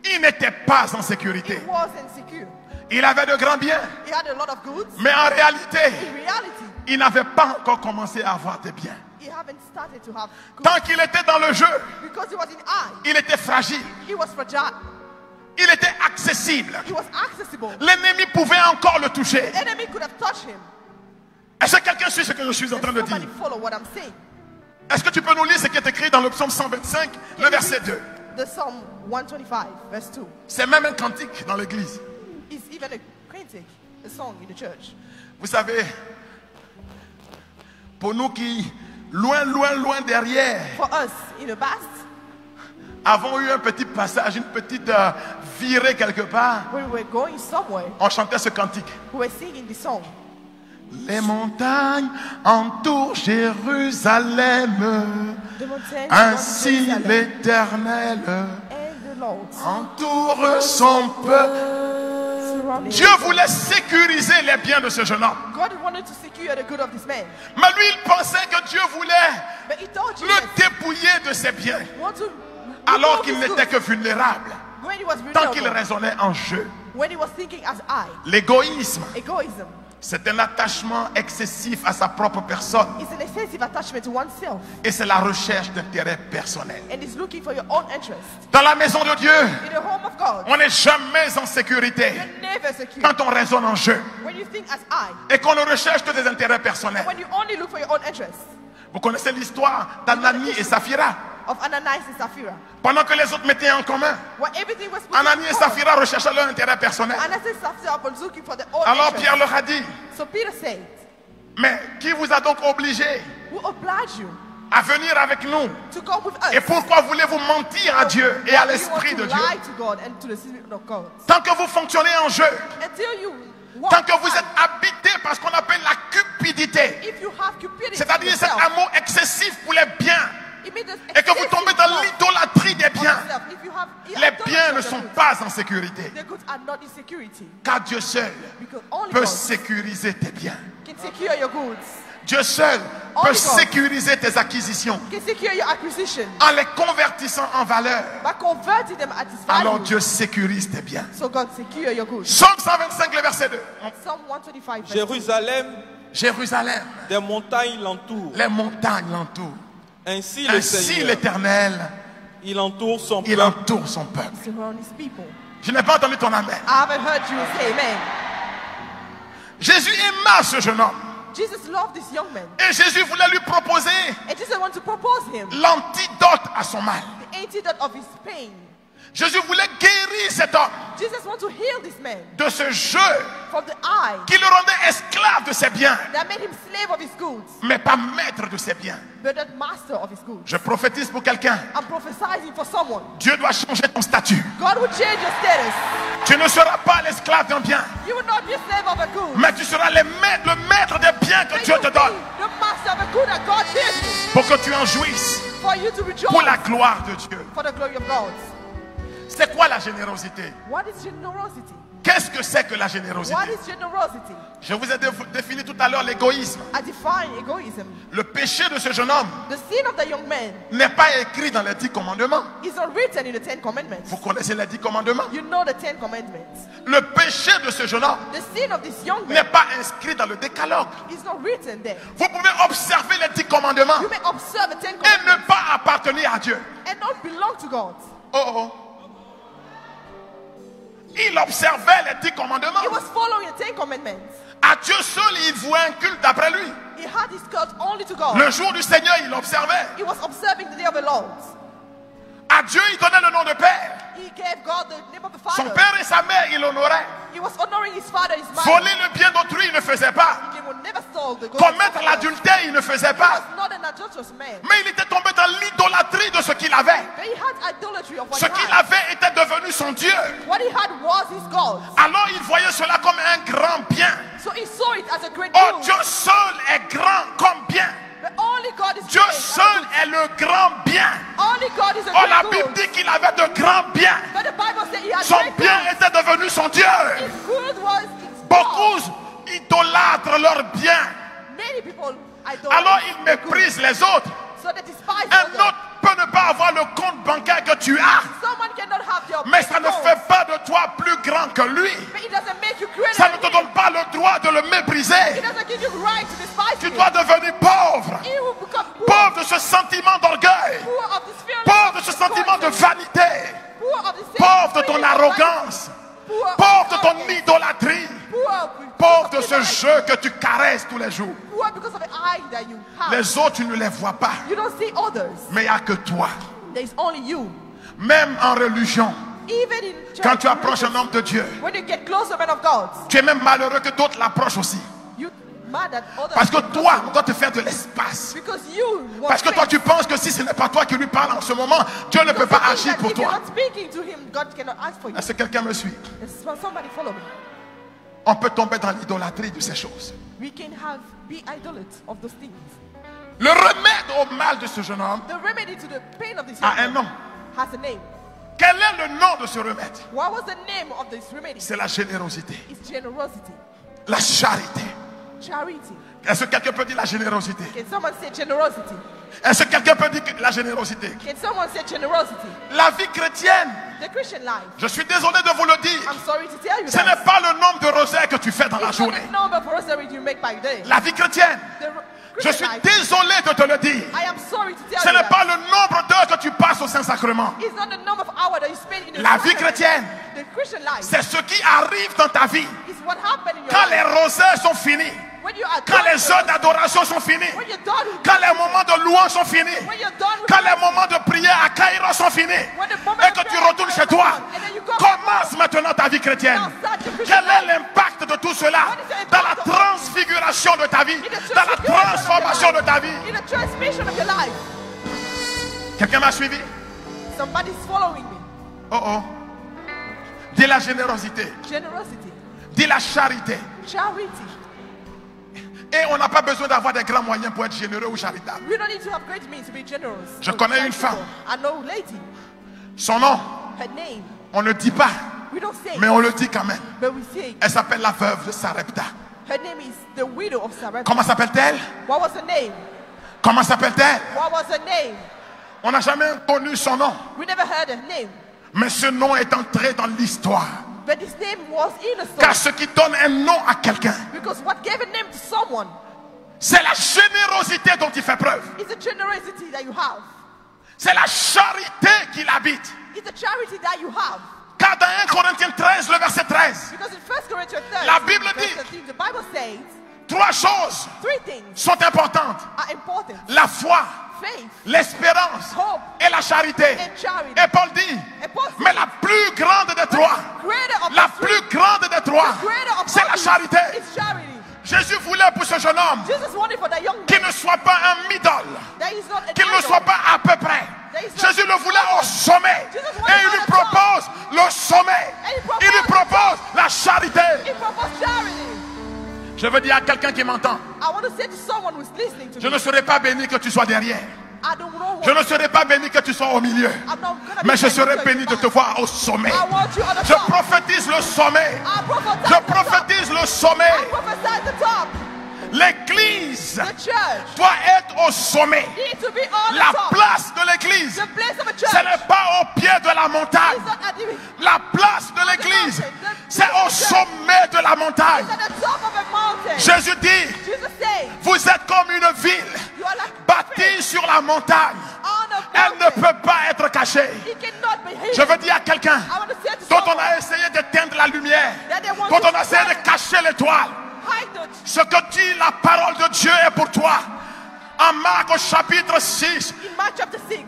Il n'était pas en He sécurité. wasn't secure. Il avait de grands biens, He had a lot of goods. mais en réalité, In reality, il n'avait pas encore commencé à avoir des biens. he haven't started to have goods Tant qu'il était dans le jeu, because he was in eye. il était fragile, He was fragile. il était accessible. He was accessible. L'ennemi pouvait encore le toucher. The enemy could have touched him. Est-ce que quelqu'un suit ce que je suis en train de Somebody dire? follow what I'm saying. Est-ce que tu peux nous lire ce qui est écrit dans le psaume 125, le verset 2? The Psalm 125, verse 2. C'est même un cantique dans l'église. It's even a cantic, a song in the church. Vous savez, pour nous qui, loin derrière, For us, in the past, avons eu un petit passage, une petite virée quelque part, when we were going somewhere, on chantait ce cantique. we were singing this song. Les montagnes entourent Jérusalem, The mountains ainsi Jerusalem, l'Éternel and the Lord entoure son peuple. surrounding Dieu him. voulait sécuriser les biens de ce jeune homme. God wanted to secure the good of this man. Mais lui, il pensait que Dieu voulait But he told Jesus, le dépouiller de ses biens, want to alors remove qu'il his n'était goods. que vulnérable, When he was tant qu'il vulnerable, raisonnait en jeu. when he was thinking as I, L'égoïsme, egoism c'est un attachement excessif à sa propre personne is an excessive attachment to oneself et c'est la recherche d'intérêt personnel. and is looking for your own interest. Dans la maison de Dieu, In the home of God, on n'est jamais en sécurité you're never secure. quand on raisonne en jeu When you think as I, et qu'on ne recherche que des intérêts personnels. when you only look for your own interest. Vous connaissez l'histoire d'Anani et Saphira. Of Ananias and Sapphira. Pendant que les autres mettaient en commun, When everything was put Anani et forward, Saphira recherchaient leur intérêt personnel. Ananias and Sapphira was looking for their own Alors interest. Pierre leur a dit, So Peter said, mais qui vous a donc obligé who obliged you à venir avec nous? to come with us? Et pourquoi voulez-vous mentir à Dieu et à Why do you want l'Esprit to de Dieu? lie to God and to the Spirit of God? Tant que vous fonctionnez en jeu, Until you walk tant que vous out, êtes habité par ce qu'on appelle la cupidité, if you have cupidity, c'est-à-dire in cet yourself, amour excessif pour les biens, it means there's et que vous excessive tombez dans love l'idolâtrie des of biens, yourself. If you have les idolatry biens of ne the sont goods, pas en sécurité. the goods are not in security. Car Dieu seul Because only peut God sécuriser tes biens. can secure your goods, Dieu seul Only peut God. sécuriser tes acquisitions can secure your acquisition en les convertissant en valeur. by converting them at its value. Alors Dieu sécurise tes biens. So God secure your goods. Psaume 125, le verset 2. Psalm 125, verse 2. Jérusalem, Jérusalem, des montagnes l'entourent. les montagnes l'entourent. Ainsi le Ainsi Seigneur, l'Éternel, il entoure son il peuple. entoure son peuple. Surround his people. Je n'ai pas entendu ton amen. I haven't heard you say amen. Jésus aima ce jeune homme. Jesus loved this young man. Et Jésus voulait lui proposer And Jesus wanted to propose him l'antidote à son mal. the antidote of his pain. Jésus voulait guérir cet homme Jesus wanted to heal this man de ce jeu from the eye qui le rendait esclave de ses biens, that made him slave of his goods, mais pas maître de ses biens. but not master of his goods. Je prophétise pour quelqu'un. I'm prophesying for someone. Dieu doit changer ton statut. God will change your status. Tu ne seras pas l'esclave d'un bien, You will not be a slave of a good. mais tu seras le maître des biens que But Dieu you te will donne be the master of a good that God gives you, pour que tu en jouisses for you to rejoice pour la gloire de Dieu. for the glory of God. C'est quoi la générosité? What is generosity? Qu'est-ce que c'est que la générosité? What is generosity? Je vous ai défini tout à l'heure l'égoïsme. I define egoism. Le péché de ce jeune homme The sin of the young man n'est pas écrit dans les 10 commandements. is not written in the Ten Commandments. Vous connaissez les 10 commandements? You know the Ten Commandments. Le péché de ce jeune homme The sin of this young man n'est pas inscrit dans le décalogue. is not written there. Vous pouvez observer les 10 commandements You may observe the Ten et Commandments ne pas appartenir à Dieu. and not belong to God. Oh oh. Il observait les 10 commandements. He was following the Ten Commandments. À Dieu seul, il vouait un culte d'après lui. He had his cult only to God. Le jour du Seigneur, il observait. He was observing the day of the Lord. À Dieu, il donnait le nom de Père. He gave God the name of the Son Father. père et sa mère, il l'honorait. He was honoring his father, his mother. Voler le bien d'autrui, il ne faisait pas. He would never stole the good. Commettre l'adultère, il ne faisait He pas. was not an adulterous man. Mais il était tombé dans l'idolâtrie de ce qu'il avait. But he had idolatry of what Ce he qu'il had. avait était devenu son Dieu. What he had was his God. Alors il voyait cela comme un grand bien. So he saw it as a great Oh, good. Dieu seul est grand comme bien. But only God is Dieu great. seul est le grand bien. Only God is a Oh, la great Bible good. dit qu'il avait de grands biens. But the Bible says he had Son great bien good. était devenu son Dieu. His good was his God. Beaucoup idolâtrent leurs biens. Many people idolize. Alors ils méprisent les autres. So they despise Un others. autre peut ne pas avoir le compte bancaire que tu as, Someone cannot have your mais ça ne account, fait pas de toi plus grand que lui. but it doesn't make you greater Ça ne than te him. donne pas le droit de le It mépriser. doesn't give you right to despise Tu him. dois devenir pauvre. He will become poor, Pauvre de ce sentiment d'orgueil. poor of this feeling, Pauvre de ce sentiment de vanité. poor of this Pauvre de feeling ton of arrogance. poor Pauvre de ton arrogance, idolâtrie. Pauvre de ce jeu que tu caresses tous les jours. poor because of the eye that you have. Les autres, tu ne les vois pas. You don't see others. Mais il n'y a que toi. There is only you. Même en religion, Even in church, quand tu approches un homme de Dieu, when you get closer, man of God, tu es même malheureux que d'autres l'approchent aussi. you mad at others. Parce que toi, on doit te faire de l'espace. Because you want Parce que toi, space. tu penses que si ce n'est pas toi qui lui parle en ce moment, Dieu ne peut pas Because you agir think pour that if you're toi. not speaking to him, God cannot ask for you. Est-ce que quelqu'un me suit? Somebody follow me. On peut tomber dans l'idolâtrie de ces choses. We can be idolates of those things. Le remède au mal de ce jeune homme The remedy to the pain of this a un young man nom. has a name. Quel est le nom de ce remède? What was the name of this remedy? C'est la générosité, It's generosity, la charité. charity. Est-ce que quelqu'un peut dire la générosité? Can someone say generosity? Est-ce que quelqu'un peut dire la générosité? Can someone say generosity? La vie chrétienne, The Christian life. je suis désolé de vous le dire, I'm sorry to tell you ce that. n'est pas le nombre de rosaires que tu fais dans la It's not journée. the number of rosaries you make by day. La vie chrétienne, The je Christian suis life. désolé de te le dire, I am sorry to tell ce you n'est that. pas le nombre d'heures que tu passes au Saint-Sacrement. It's not the number of hours that you spend in the La vie sacrament. chrétienne, The Christian life c'est ce qui arrive dans ta vie is what happened in your quand life. les rosaires sont finis, When you are quand done les with heures it, d'adoration sont finis, when you're done with quand les moments de louange sont finis, when you're done with quand les moments de prière à Caïro sont finis, when the moment et of que tu prayer retournes is chez toi, done, and then you go back commence maintenant ta vie chrétienne. Now start your Christian Quel est life. l'impact de tout cela dans la transfiguration de ta vie, dans la transformation de ta vie? in the transmission of your life. Quelqu'un m'a suivi? Somebody's following me. Oh oh. Dis la générosité, Generosity, dis la charité. charity. Et on n'a pas besoin d'avoir des grands moyens pour être généreux ou charitable. We don't need to have great means to be generous. Je or connais une charitable. femme. I know a lady. Son nom, Her name. on ne dit pas, We don't say, mais on le dit quand même. but we say. Elle s'appelle la veuve de Sarepta. Her name is the widow of Sarepta. Comment s'appelle-t-elle? What was her name? Comment s'appelle-t-elle? What was her name? On n'a jamais connu son nom. We never heard her name. Mais ce nom est entré dans l'histoire. But his name was in a Car story. ce qui donne un nom à quelqu'un, Because what gave a name to someone c'est la générosité dont il fait preuve. is the generosity that you have. C'est la charité qu'il habite. It's the charity that you have. Car dans 1 Corinthiens 13, le verset 13, Because in 1 Corinthians 13, La Bible verse dit- 13, the Bible says 3 choses three things sont importantes. are important. La foi, Faith l'espérance Hope. et la charité. and charity. Et Paul dit, And Paul says, mais la plus grande des 3, greater of la the three, plus grande des 3, greater of c'est la all these charité. is charity. Jésus voulait pour ce jeune homme Jesus wanted for that young man qu'il ne soit pas un idole, that he's not an qu'il ne idol. soit pas à peu près. Jésus le voulait au sommet. Et il lui propose le sommet. Il lui propose la charité. He proposed charity. Je veux dire à quelqu'un qui m'entend, I want to say to someone who's listening to je me, ne serai pas béni que tu sois derrière. I don't know Je what, ne serai pas béni que tu sois au milieu. I'm not gonna be Mais je able to serai tell béni you de back. te voir au sommet. I want you on the Je top. prophétise le sommet. I prophesy Je at the top. prophétise le sommet. I prophesy at the top. L'église The church doit être au sommet. needs to be on La the top. place de l'église, The place of a church ce n'est pas au pied de la montagne. is not at the, La place de l'église, c'est au sommet de la montagne. it's at the top of a mountain. Jésus dit, Jesus said, vous êtes comme une ville you are like bâtie sur la montagne. on a Elle ne mountain. peut pas être cachée. It cannot be hidden. Je veux dire à quelqu'un I want to say to dont on someone a essayé d'éteindre la lumière, that they want dont to on a essayé de cacher l'étoile. hide the, Ce que dit la parole de Dieu est pour toi. En Marc au chapitre 6, in Mark chapter 6,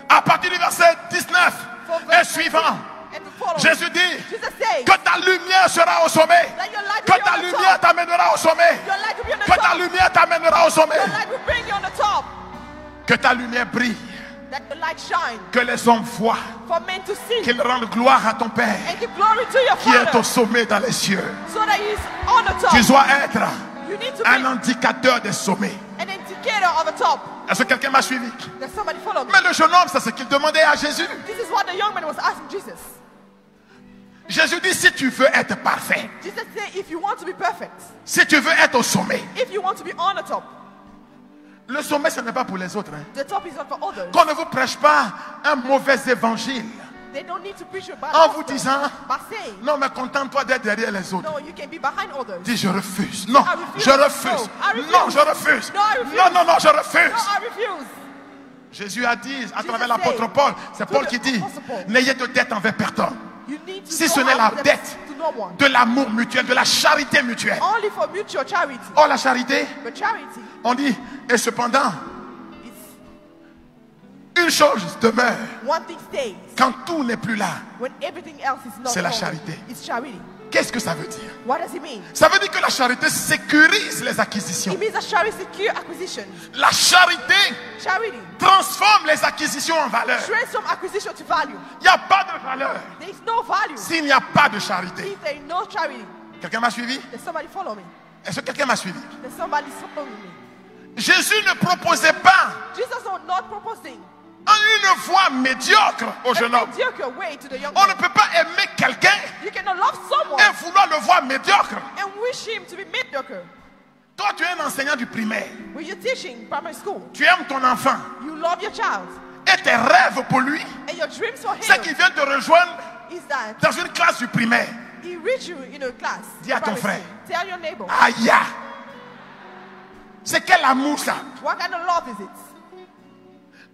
à partir du verset 19 from et verse suivant, 19 and the following. Jésus dit Jesus says que ta lumière sera au sommet. that your light Que will be ta on the lumière top. t'amènera au sommet. Your light will be on the Que ta top. lumière t'amènera au sommet. Your light will bring you on the top. Que ta lumière brille. That the light shine Que les hommes voient. for men to see Qu'ils rendent gloire à ton Père and give glory to your qui est Father au sommet dans les cieux. so that he is on the top. Tu dois être You need to un be indicateur des sommets. an indicator of the top. Est-ce que quelqu'un m'a suivi? That somebody follow me. Mais le jeune homme, c'est ce qu'il demandait à Jésus. This is what the young man was asking Jesus. Jésus dit, si tu veux être parfait, Jesus said, if you want to be perfect, si tu veux être au sommet, if you want to be on the top, le sommet, ce n'est pas pour les autres. Hein. the top is not for others. Qu'on ne vous prêche pas un mauvais évangile They don't need to preach a bad en vous gospel disant, by saying, non, mais contente-toi d'être derrière les autres. no, you can be behind others. Dis, je refuse. Non, I refuse. je refuse. No, I refuse. Non, je refuse. No, I refuse. Non, non, non, je No, refuse. I refuse. Jésus a dit à travers said, l'apôtre Paul, c'est to Paul the qui dit, apostle Paul, n'ayez de dette envers personne. You need to Si go ce n'est la after dette to no one. de l'amour mutuel, de la charité mutuelle. Only for mutual charity. Or la charité, But charity on dit, et cependant, is une chose demeure one thing stays. quand tout n'est plus là. When everything else is not C'est la followed, charité. It's charity. Qu'est-ce que ça veut dire? What does it mean? Ça veut dire que la charité sécurise les acquisitions. It means that charity secure acquisitions. La charité Charity transforme les acquisitions en valeur. transforms acquisition to value. Il n'y a pas de valeur There is no value s'il n'y a pas de charité. if there is no charity. Quelqu'un m'a suivi? Does somebody follow me? Est-ce que quelqu'un m'a suivi? Does somebody follow me? Jésus ne proposait pas Jesus was not proposing une voie médiocre au jeune a homme. mediocre way to the young On ne man. peut pas aimer quelqu'un You cannot love someone et vouloir le voir médiocre. and wish him to be mediocre. Toi, tu es un enseignant du primaire. When you're teaching primary school, Tu aimes ton enfant. you love your child, Et tes rêves pour lui, and your dreams for c'est him qu'il vient te rejoindre is that dans une classe du primaire. he reach you in a class. Dis à ton primary frère. school. Tell your neighbor. Aïe! C'est quel amour ça? What kind of love is it?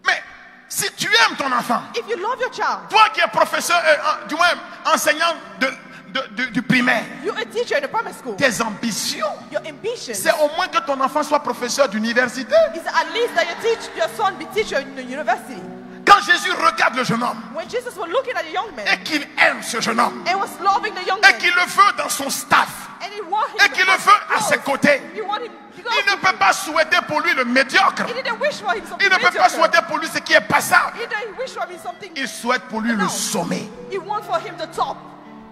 Mais si tu aimes ton enfant, If you love your child, toi qui es professeur, du moins enseignant du primaire, you're a teacher in a primary school. tes ambitions, Your ambition c'est au moins que ton enfant soit professeur d'université. is at least that your son be teacher in the university. Quand Jésus regarde le jeune homme When Jesus was looking at the young man et qu'il aime ce jeune homme and was loving the young et man, qu'il le veut dans son staff and he want him et qu'il le veut à ses côtés, he want him to go. il ne peut pas souhaiter pour lui le médiocre. He didn't wish for him something Il ne peut pas mediocre. souhaiter pour lui ce qui est passable. He didn't wish for him something. Il souhaite pour lui le sommet. He want for him the top.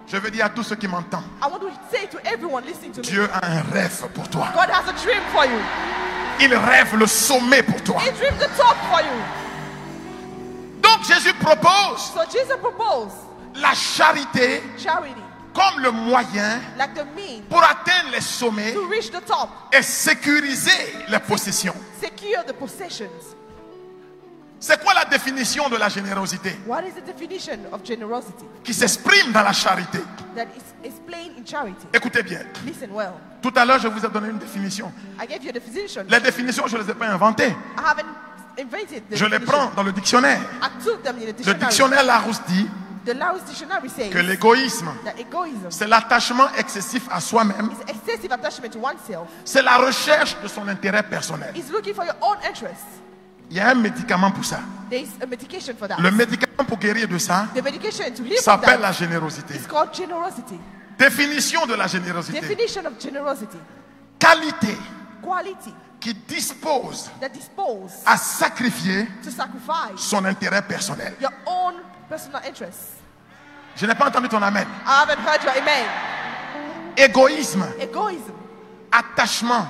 Je veux dire à tous ceux qui m'entendent, I want to say to everyone listening to me, Dieu a un rêve pour toi. God has a dream for you. Il rêve le sommet pour toi. He dreams the top for you. Donc Jésus propose So Jesus proposed la charité charity comme le moyen like the mean pour atteindre les sommets to reach the top, et sécuriser les possessions. secure the possessions. C'est quoi la définition de la générosité What is the definition of generosity qui s'exprime dans la charité? that is explained in charity? Écoutez bien. Listen well. Tout à l'heure, je vous ai donné une définition. I gave you a definition. Les définitions, je ne les ai pas inventées. I haven't invented the Je les definition. prends dans le dictionnaire. I took them in the Le dictionary. dictionnaire Larousse dit The The Laos Dictionary says que l'égoïsme, that egoism c'est l'attachement excessif à soi-même, is excessive attachment to oneself. c'est la recherche de son intérêt personnel. It's looking for your own interests. Il y a un médicament pour ça. There is a medication for that. Le médicament pour guérir de ça The medication to live with s'appelle that la générosité. is called generosity. Définition de la générosité. Definition of generosity. Qualité Quality qui dispose that dispose à sacrifier to sacrifice son intérêt personnel. your own personal interests. Je n'ai pas entendu ton amen. I haven't heard your amen. Égoïsme, Egoism, attachement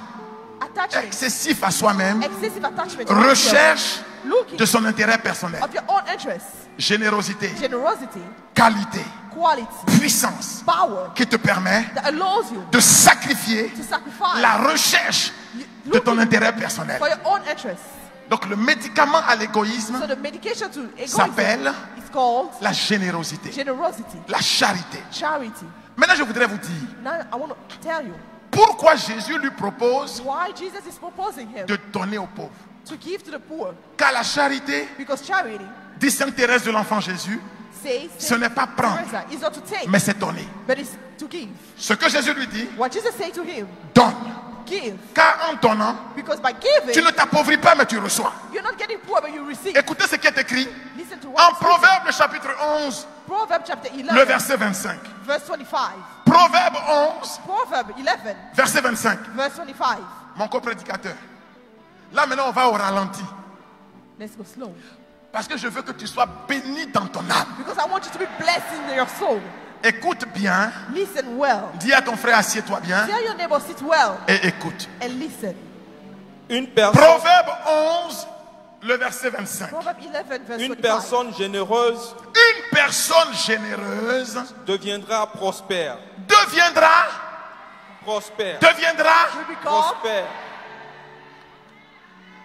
attachment, excessif à soi-même, excessive attachment to oneself, recherche looking de son intérêt personnel. of your own interests. Générosité, Generosity, qualité, quality, puissance power qui te permet that allows you de sacrifier to sacrifice la recherche de ton intérêt personnel. for your own interests. Donc le médicament à l'égoïsme So the medication to egoism s'appelle is called la générosité, generosity, la charité. charity. Maintenant, je voudrais vous dire Now I want to tell you pourquoi Jésus lui propose why Jesus is proposing him de donner aux pauvres. to give to the poor. Car la charité, Because charity, dit Sainte Thérèse de l'Enfant Jésus, says, ce n'est pas prendre, is not to take, mais c'est donner. but it's to give. Ce que Jésus lui dit, What Jesus said to him, donne. give. Car en donnant, Because by giving, tu ne t'appauvris pas, mais tu reçois. you're not getting poor, but you receive. Écoutez ce qui est écrit Listen to en what is written. Proverbe chapitre 11, Proverb chapter 11, le verset 25. verse 25. Proverbe 11, Proverb 11, verset 25. verse 25. Mon coprédicateur. Là maintenant, on va au ralenti. Let's go slow. Parce que je veux que tu sois béni dans ton âme. Because I want you to be blessed in your soul. Écoute bien. Listen well. Dis à ton frère, assieds-toi bien. Tell your neighbor, sit well Et écoute. and listen. Une personne, Proverbe 11, le verset 25. Proverb 11, verse une 25. personne généreuse Une personne généreuse deviendra prospère. deviendra Will become Prospère.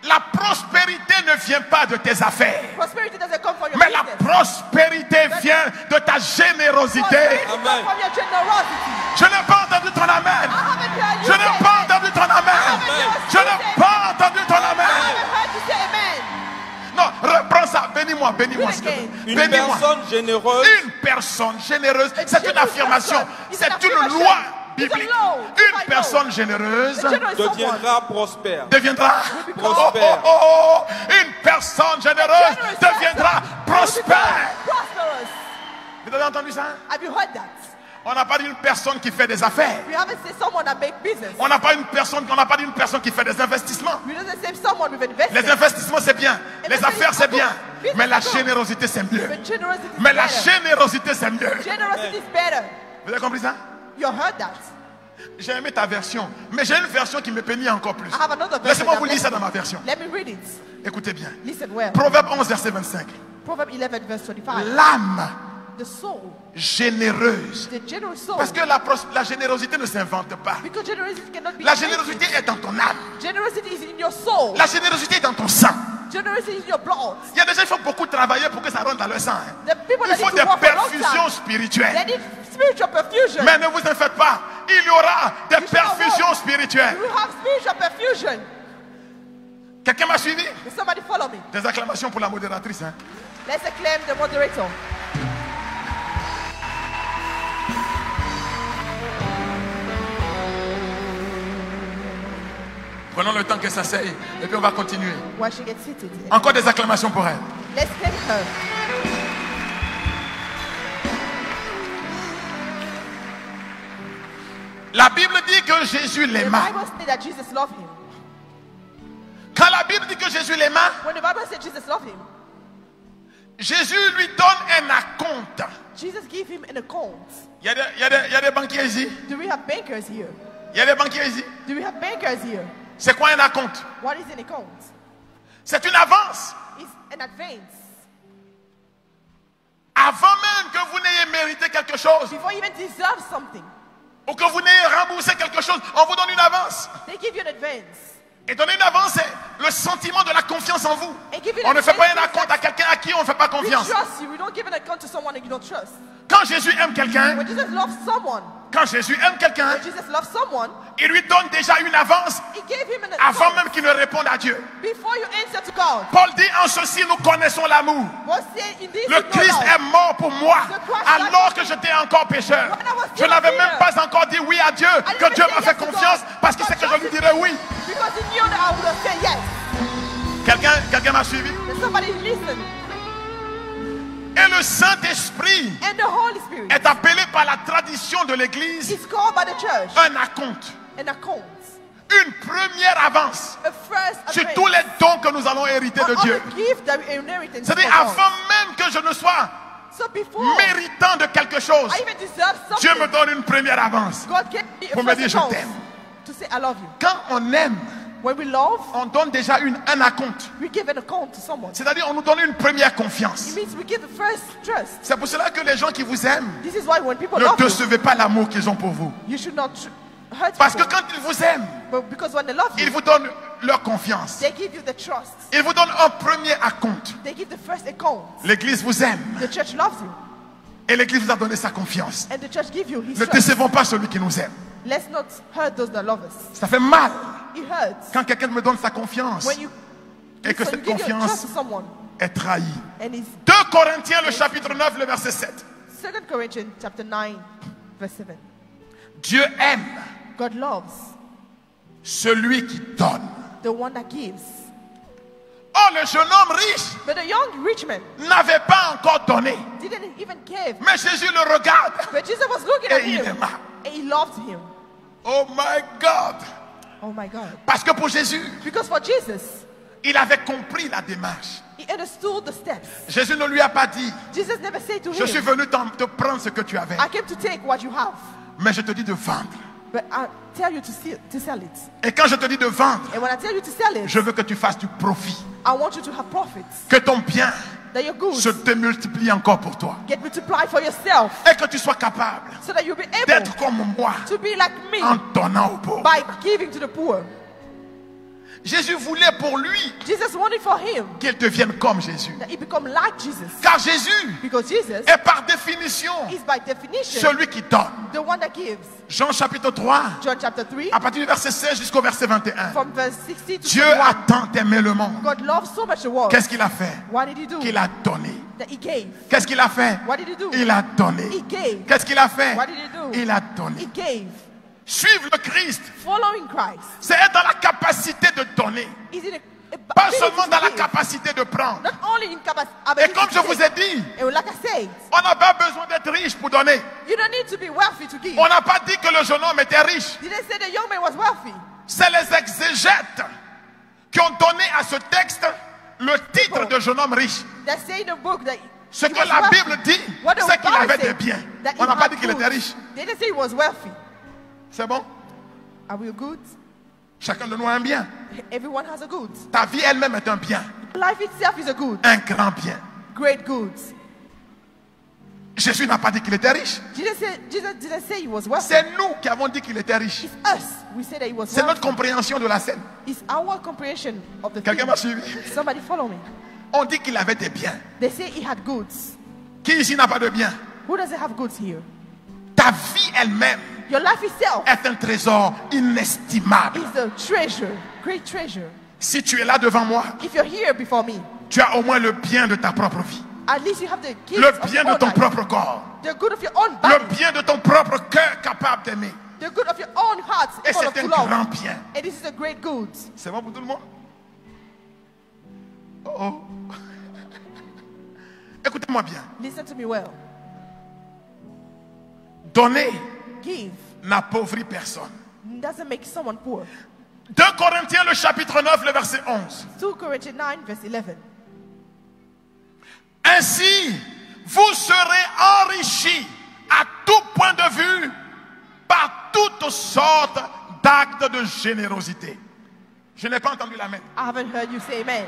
La prospérité ne vient pas de tes affaires, prosperity doesn't come from your mais la business. prospérité vient de ta générosité. Prosperity comes Amen. from your generosity. Je n'ai pas entendu ton amen. I haven't heard you Je n'ai say pas amen. entendu ton amen. Je n'ai pas entendu ton I amen. haven't heard you say amen. Non, reprends ça. Bénis-moi, bénis-moi. Do it s'il te plaît. again. Une Bénis-moi. personne généreuse Une personne généreuse, c'est une generous affirmation, person. It's c'est an une affirmation. loi It's a biblique. law. Une Divine personne law. généreuse A generous someone deviendra prospère. deviendra Prospère. Une personne généreuse generous deviendra person will prospère. become prosperous. Vous avez entendu ça? Have you heard that? On n'a pas dit une personne qui fait des affaires. We haven't said someone that make business. On n'a pas dit une personne qui fait des investissements. We don't say someone with investment. Les investissements c'est bien, les Investment affaires c'est is good. bien, Business mais la is good. générosité c'est mieux. But generosity is Mais la better. générosité c'est mieux. Generosity is better. Vous avez compris ça? You heard that? J'ai aimé ta version, mais j'ai une version qui me pénit encore plus. I have another version. Laissez-moi that vous lire ça blesses dans me. ma version. Let me read it. Écoutez bien. Listen well. Proverbe 11, verset 25. Proverb 11, verse 25. L'âme The soul, généreuse. the generous soul. Parce que la générosité ne s'invente pas. Because generosity cannot be La invented. générosité est dans ton âme. Generosity is in your soul. La générosité est dans ton sang. Generosity is in your blood. Il y a des gens qui font beaucoup travailler pour que ça rentre dans leur sang. hein. The people Il that faut need des to work for a long perfusions time, spirituelles. they need spiritual perfusion. Mais ne vous en faites pas. Il y aura des You shall perfusions walk. spirituelles. You have spiritual perfusion. Quelqu'un m'a suivi? Will somebody follow me? Des acclamations pour la modératrice. Hein. Let's acclaim the moderator. Prenons le temps qu'elle s'asseye et puis on va continuer. While she gets seated. Encore des acclamations pour elle. Let's thank her. La Bible dit que Jésus The l'aima. Bible says that Jesus loved him. Quand la Bible dit que Jésus l'aima, When the Bible said Jesus loved him, Jésus lui donne un acompte. Jesus gave him an account. Il y a des banquiers ici. Do we have bankers here? Il y a des banquiers ici. Do we have bankers here? C'est quoi un acompte? What is an account? C'est une avance. It's an advance. Avant même que vous n'ayez mérité quelque chose Before you even deserve something, ou que vous n'ayez remboursé quelque chose, on vous donne une avance. they give you an advance. Et donner une avance, c'est le sentiment de la confiance en vous. Et give you On ne fait pas un advance acompte à quelqu'un à qui on ne fait pas We confiance. trust you. We don't give an account to someone that you don't trust. Quand Jésus aime quelqu'un, When Jesus loves someone, quand Jésus aime quelqu'un, when Jesus loves someone, il lui donne déjà une avance he gave him an avant account même qu'il ne réponde à Dieu. before you answer to God. Paul dit, en ceci nous connaissons l'amour. Paul said, in this Le we know Christ love. est mort pour moi alors que j'étais encore pécheur. Je n'avais même pas encore dit oui à Dieu, que Dieu m'a fait confiance parce qu'il sait que je lui dirais oui. Because he knew that I would have said yes. Quelqu'un m'a suivi? Then somebody listened. Et le Saint-Esprit And the Holy Spirit est appelé par la tradition de l'Église is called by the church un acompte, an account. une première avance A first sur advance tous les dons que nous allons hériter de of Dieu. the gift that we inherit from C'est-à-dire God. avant même que je ne sois So before méritant de quelque chose, I even deserve Dieu something, me donne une première avance. God gave me a Pour me dire, first je account t'aime. to say I love you. Quand on aime, When we love, on donne déjà un acompte. we give an account to someone. C'est-à-dire on nous donne une première It confiance. means we give the first trust. C'est pour cela que les gens qui vous aiment This is why when people ne love you, décevez pas l'amour qu'ils ont pour vous. you should not hurt Parce que people. quand ils vous aiment, But because when they love ils you, vous donnent leur confiance. they give you the trust. Ils vous donnent un premier acompte. They give the first account. L'église vous aime The church loves you. et l'église vous a donné sa confiance. And the church gives you his Ne trust. décevons pas celui qui nous aime. Let's not hurt those that love us. Ça fait mal It hurts quand quelqu'un me donne sa confiance when you, et que so you cette give your trust confiance to someone est trahie. and it's 2 Corinthiens, le chapitre 9, le verset 7. 2 Corinthians chapter 9 verse 7. Dieu aime God loves celui qui donne. the one that gives. Oh, le jeune homme riche But the young rich man n'avait pas encore donné. didn't even give. Mais Jésus le regarde But Jesus was looking at et il him aima. and he loved him. Oh my God. Oh my God. Parce que pour Jésus, Because for Jesus, il avait compris la démarche. he understood the steps. Jésus ne lui a pas dit, Jesus never said to je suis him, venu te prendre ce que tu avais. I came to take what you have, Mais je te dis de vendre. but I tell you to sell it. Et quand je te dis de vendre, And when I tell you to sell it, je veux que tu fasses du profit. I want you to have profits. Que ton bien That your goods se démultiplie encore pour toi. get multiplied for yourself, Et que tu sois capable so that you'll be able d'être comme moi to be like me en donnant aux pauvres. by giving to the poor. Jésus voulait pour lui Jesus wanted for him qu'il devienne comme Jésus. that he become like Jesus. Car Jésus Because Jesus est par définition is by definition celui qui donne. the one that gives. Jean chapitre 3, John chapter 3, à partir du verset 16 jusqu'au verset 21. from verse 60 to Dieu 21. a tant aimé le monde. God loved so much the world. Qu'est-ce qu'il a fait? What did he do? Qu'il a donné. That he gave. Qu'est-ce qu'il a fait? What did he do? Il a donné. He gave. Qu'est-ce qu'il a fait? What did he do? Il a He donné. gave. Suivre le Christ, Following Christ c'est être dans la capacité de donner. is in Pas seulement dans la capacité de prendre. Not only in Et comme je vous ai dit, and like I said, on n'a pas besoin d'être riche pour donner. you don't need to be wealthy to give. On n'a pas dit que le jeune homme était riche. Didn't say the young man was wealthy. C'est les exégètes qui ont donné à ce texte le titre de jeune homme riche. They say in the book that Ce he que was la wealthy. Bible dit, What the c'est qu'il Bible avait des said, biens. that On he n'a pas had dit qu'il était goods. riche. They didn't say he was wealthy. C'est bon? Are we good? Chacun de nous a un bien. Everyone has a good. Ta vie elle-même est un bien. Life itself is a good. Un grand bien. Great goods. Jésus n'a pas dit qu'il était riche. Jesus didn't say he was wealthy. C'est nous qui avons dit qu'il était riche. It's us. We say that he was C'est notre wealthy. compréhension de la scène. It's our comprehension of the thing. Quelqu'un m'a suivi? Somebody follow me. On dit qu'il avait des biens. They say he had goods. Qui ici n'a pas de biens? Who doesn't have goods here? Ta vie elle-même Your life itself est un trésor inestimable. is a treasure, great treasure. Si tu es là devant moi, If you're here before me, tu as au moins le bien de ta propre vie. at least you have the gifts Le of bien your de ton own life. propre corps. The good of your own body. Le bien de ton propre cœur capable d'aimer. The good of your own heart. Et Able c'est to un love. grand bien. And this is a great good. C'est bon pour tout le monde? Oh oh. Écoutez-moi bien. Listen to me well. Donner Give n'appauvrit personne. doesn't make someone poor. 2 Corinthiens, le chapitre 9, le verset 11. 2 Corinthians 9 verse 11. Ainsi, vous serez enrichis à tout point de vue par toutes sortes d'actes de générosité. Je n'ai pas entendu la main. I haven't heard you say amen.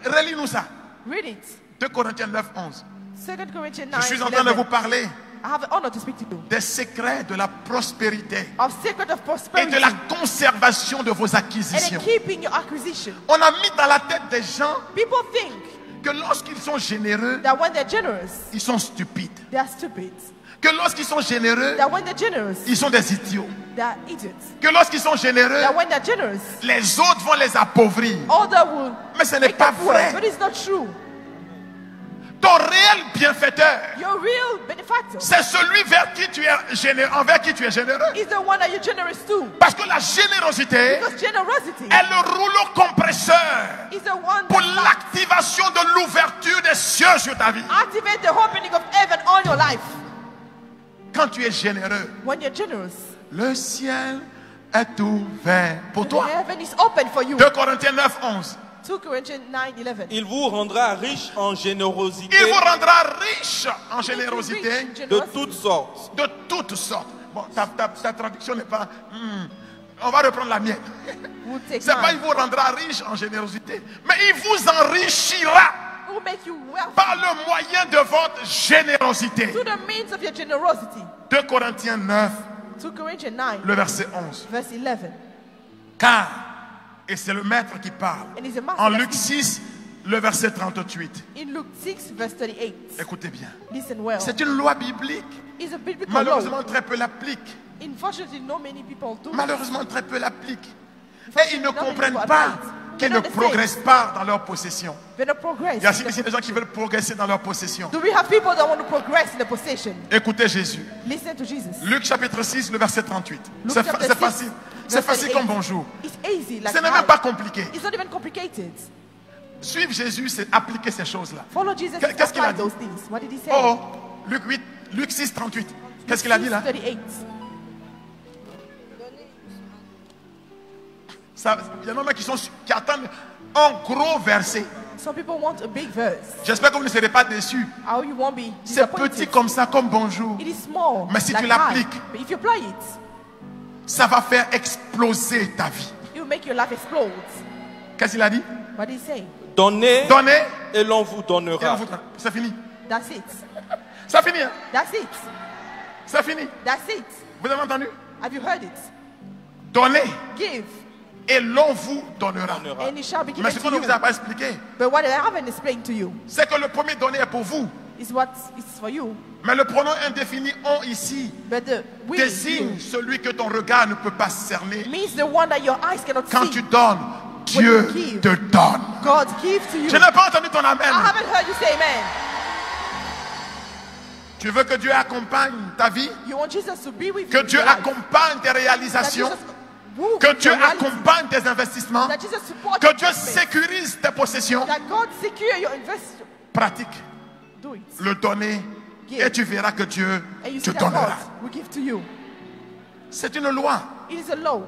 Relis-nous ça. Read it. 2 Corinthiens 9, 11. 2 Corinthians 9 Je suis en train de 11. vous parler I have the honor to speak to you. des secrets de la prospérité Of secret of et prosperity de la conservation de vos and acquisitions. in keeping your acquisition. On a mis dans la tête des gens People think que lorsqu'ils sont généreux, that when they're generous, ils sont stupides. they are stupid. Que lorsqu'ils sont généreux, That when they're generous, ils sont des idiots. they are idiots. Que lorsqu'ils sont généreux, That when they're generous, les autres vont les appauvrir. others will Mais ce n'est make pas them poor. vrai. But it's not true. Ton réel bienfaiteur, Your real benefactor c'est celui envers qui tu es généreux. is the one that you're generous to. Parce que la générosité Because generosity est le rouleau compresseur is the one pour that l'activation de l'ouverture des cieux sur ta vie. activates the opening of heaven on your life. Quand tu es généreux, When you're generous, le ciel est ouvert pour the toi. heaven is open for you. 2 Corinthiens 9, 11. 2 Corinthians 9:11. Il vous rendra riche en générosité Il vous rendra riche en générosité de toutes sortes. de toutes sortes. Bon, ta traduction n'est pas... On va reprendre la mienne. We'll take C'est pas il mine. vous rendra riche en générosité, mais il vous enrichira It will make you wealthy par le moyen de votre générosité. through the means of your generosity. 2 Corinthiens 9, 2 Corinthians 9, le verset 11. verse 11. Car, et c'est le maître qui parle, And it's a master en that Luc speaks. 6, le verset 38. In Luke 6, verse 38. Écoutez bien. Listen well. C'est une loi biblique. It's a biblical Malheureusement, law. très peu l'appliquent. Unfortunately, not many people do. Malheureusement, très peu l'appliquent. Et ils ne comprennent people pas apply it. qu'ils They ne don't understand. progressent pas dans leur possession. They don't progress. Il y a ici des gens qui veulent progresser dans leur possession. Do we have people that want to progress in the possession? Écoutez Jésus. Listen to Jesus. Luc chapitre 6, le verset 38. Luke C'est chapter c'est 6, facile. C'est verse facile 38. comme bonjour. It's easy, like Ce n'est hi. même pas compliqué. It's not even complicated. Suivre Jésus, c'est appliquer ces choses-là. Follow Jesus and Qu'est-ce qu'il a apply dit? those things. What did he say? Oh, Luc 6, 38. Qu'est-ce qu'il a dit là? 38. Il y en a qui attendent un gros verset. Some people want a big verse. J'espère que vous ne serez pas déçus. How you won't be C'est disappointed. petit comme ça, comme bonjour. It is small. Mais si like tu hi. l'appliques, But if you apply it, ça va faire exploser ta vie. it will make your life explode. Qu'est-ce qu'il a dit? What did he say? Donnez Donnez. et l'on vous donnera. C'est fini. That's it. C'est fini. Hein? That's it. C'est fini. That's it. Vous avez entendu? Have you heard it? Donnez Give, et l'on vous donnera. and it shall be Mais given ce to qu'on ne you. vous a pas expliqué, But what I haven't explained to you c'est que le premier donné est pour vous. is what is for you. Mais le pronom indéfini on ici But the we désigne celui que ton regard ne peut pas cerner. means the one that your eyes cannot Quand see. tu donnes, Dieu you give, te donne. God gives to you. Je n'ai pas entendu ton amen. I haven't heard you say amen. Tu veux que Dieu accompagne ta vie, You want Jesus to be with que you. in Dieu your life. accompagne tes That réalisations, Jesus move que with Dieu your reality. accompagne tes investissements, That Jesus support que your Dieu investments. sécurise tes possessions. That God secure your investment. Pratique Do it. le donner Give. et tu verras que Dieu And you te see that God donnera. will give to you. C'est une loi. It is a law.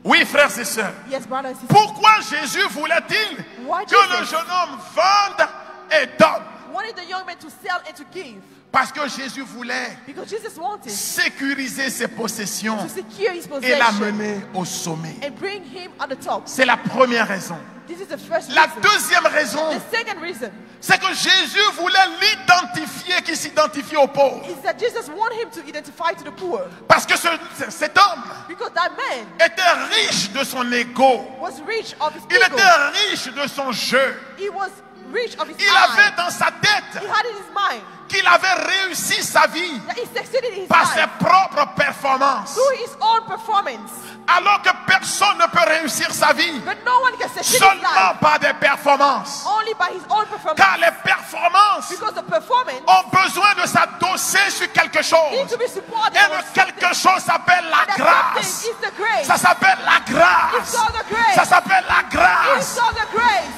Oui, frères et sœurs. Yes, brothers and sisters. Pourquoi Jésus voulait-il Why que le Jesus? jeune homme vende et donne? Wanted the young man to sell and to give. Parce que Jésus voulait Because Jesus wanted sécuriser ses possessions to secure his et possession l'amener au sommet. and bring him at the top. C'est la première raison. This is the first La reason. deuxième raison, The second reason c'est que Jésus voulait l'identifier qui s'identifie aux pauvres. is that Jesus wanted him to identify to the poor. Parce que cet homme Because that man était riche de son ego. was rich of his Il ego. était riche de son jeu. He was rich of his Il avait eye. dans sa He tête had in his mind qu'il avait réussi sa vie that he succeeded in his par ses life propres performances. through his own performance. Alors que personne ne peut réussir sa vie But no one can succeed in his seulement life par des performances. only by his own performance. Car les performances Because the performance ont besoin de s'adosser sur quelque needs chose. to be supported. Et le quelque chose s'appelle la That grâce. something is the grace. Ça s'appelle la grâce. It's called the grace. Ça s'appelle la It's grâce. called the grace.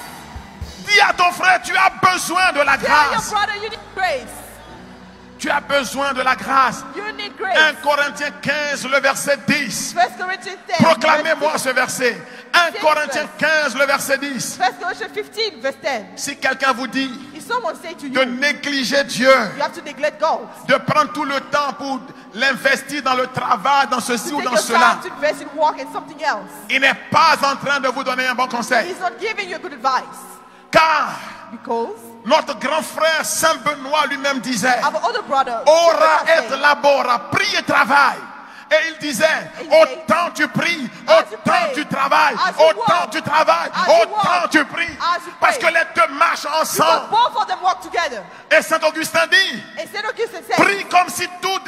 Dis à ton frère, tu as besoin de la Tell your grâce. brother you need grace. Tu as besoin de la grâce. You need 1 grace. Corinthiens 15, le verset 10. 1 Corinthians 10. Proclamez-moi ce verset. 1 Corinthiens 15, le verset 10. 1 Corinthians 15, verse 10. Si quelqu'un vous dit If someone say to de you, négliger Dieu, you have to neglect God. de prendre tout le temps pour l'investir dans le travail, dans ceci ou Take dans your cela, time to invest in work and something else. il n'est pas en train de vous donner un bon conseil. He's not giving you a good advice. Car Because notre grand frère Saint Benoît lui-même disait, our other brother, ora et said, labora, prie et travaille. Et il disait, Et il autant tu pries, As you autant pray, tu travailles, as you autant work, tu travailles, as you autant work, tu pries. as you Parce pray. que les deux marchent Because ensemble. both of them work together. Et Saint Augustin dit, And St. Augustine said, prie comme si tout,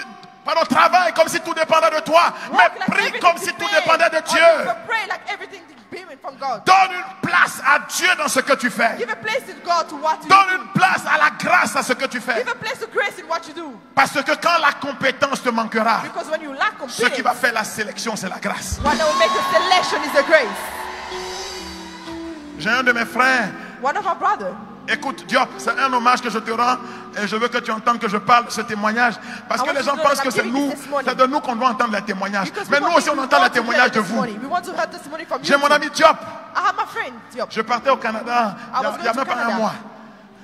pardon, travaille comme si tout dépendait de toi, mais walk like prie everything comme si tout depends dépendait de on you, Dieu. but pray like everything beaming from God. Donne une place à Dieu dans ce que tu fais. Give a place to God to what you Donne do. une place à la grâce à ce que tu fais. Give a place to grace in what you do. Parce que quand la compétence te manquera, Because when you lack ce qui va competence, faire la sélection, c'est la grâce. what will make the selection is the grace. J'ai un de mes frères. One of our brothers. Écoute, Diop, c'est un hommage que je te rends et je veux que tu entendes que je parle de ce témoignage parce que les gens pensent que c'est nous, c'est de nous qu'on doit entendre les témoignages. Mais nous aussi, on entend les témoignages de vous. J'ai mon ami Diop. I have my friend Diop. Je partais au Canada il y a même pas un mois.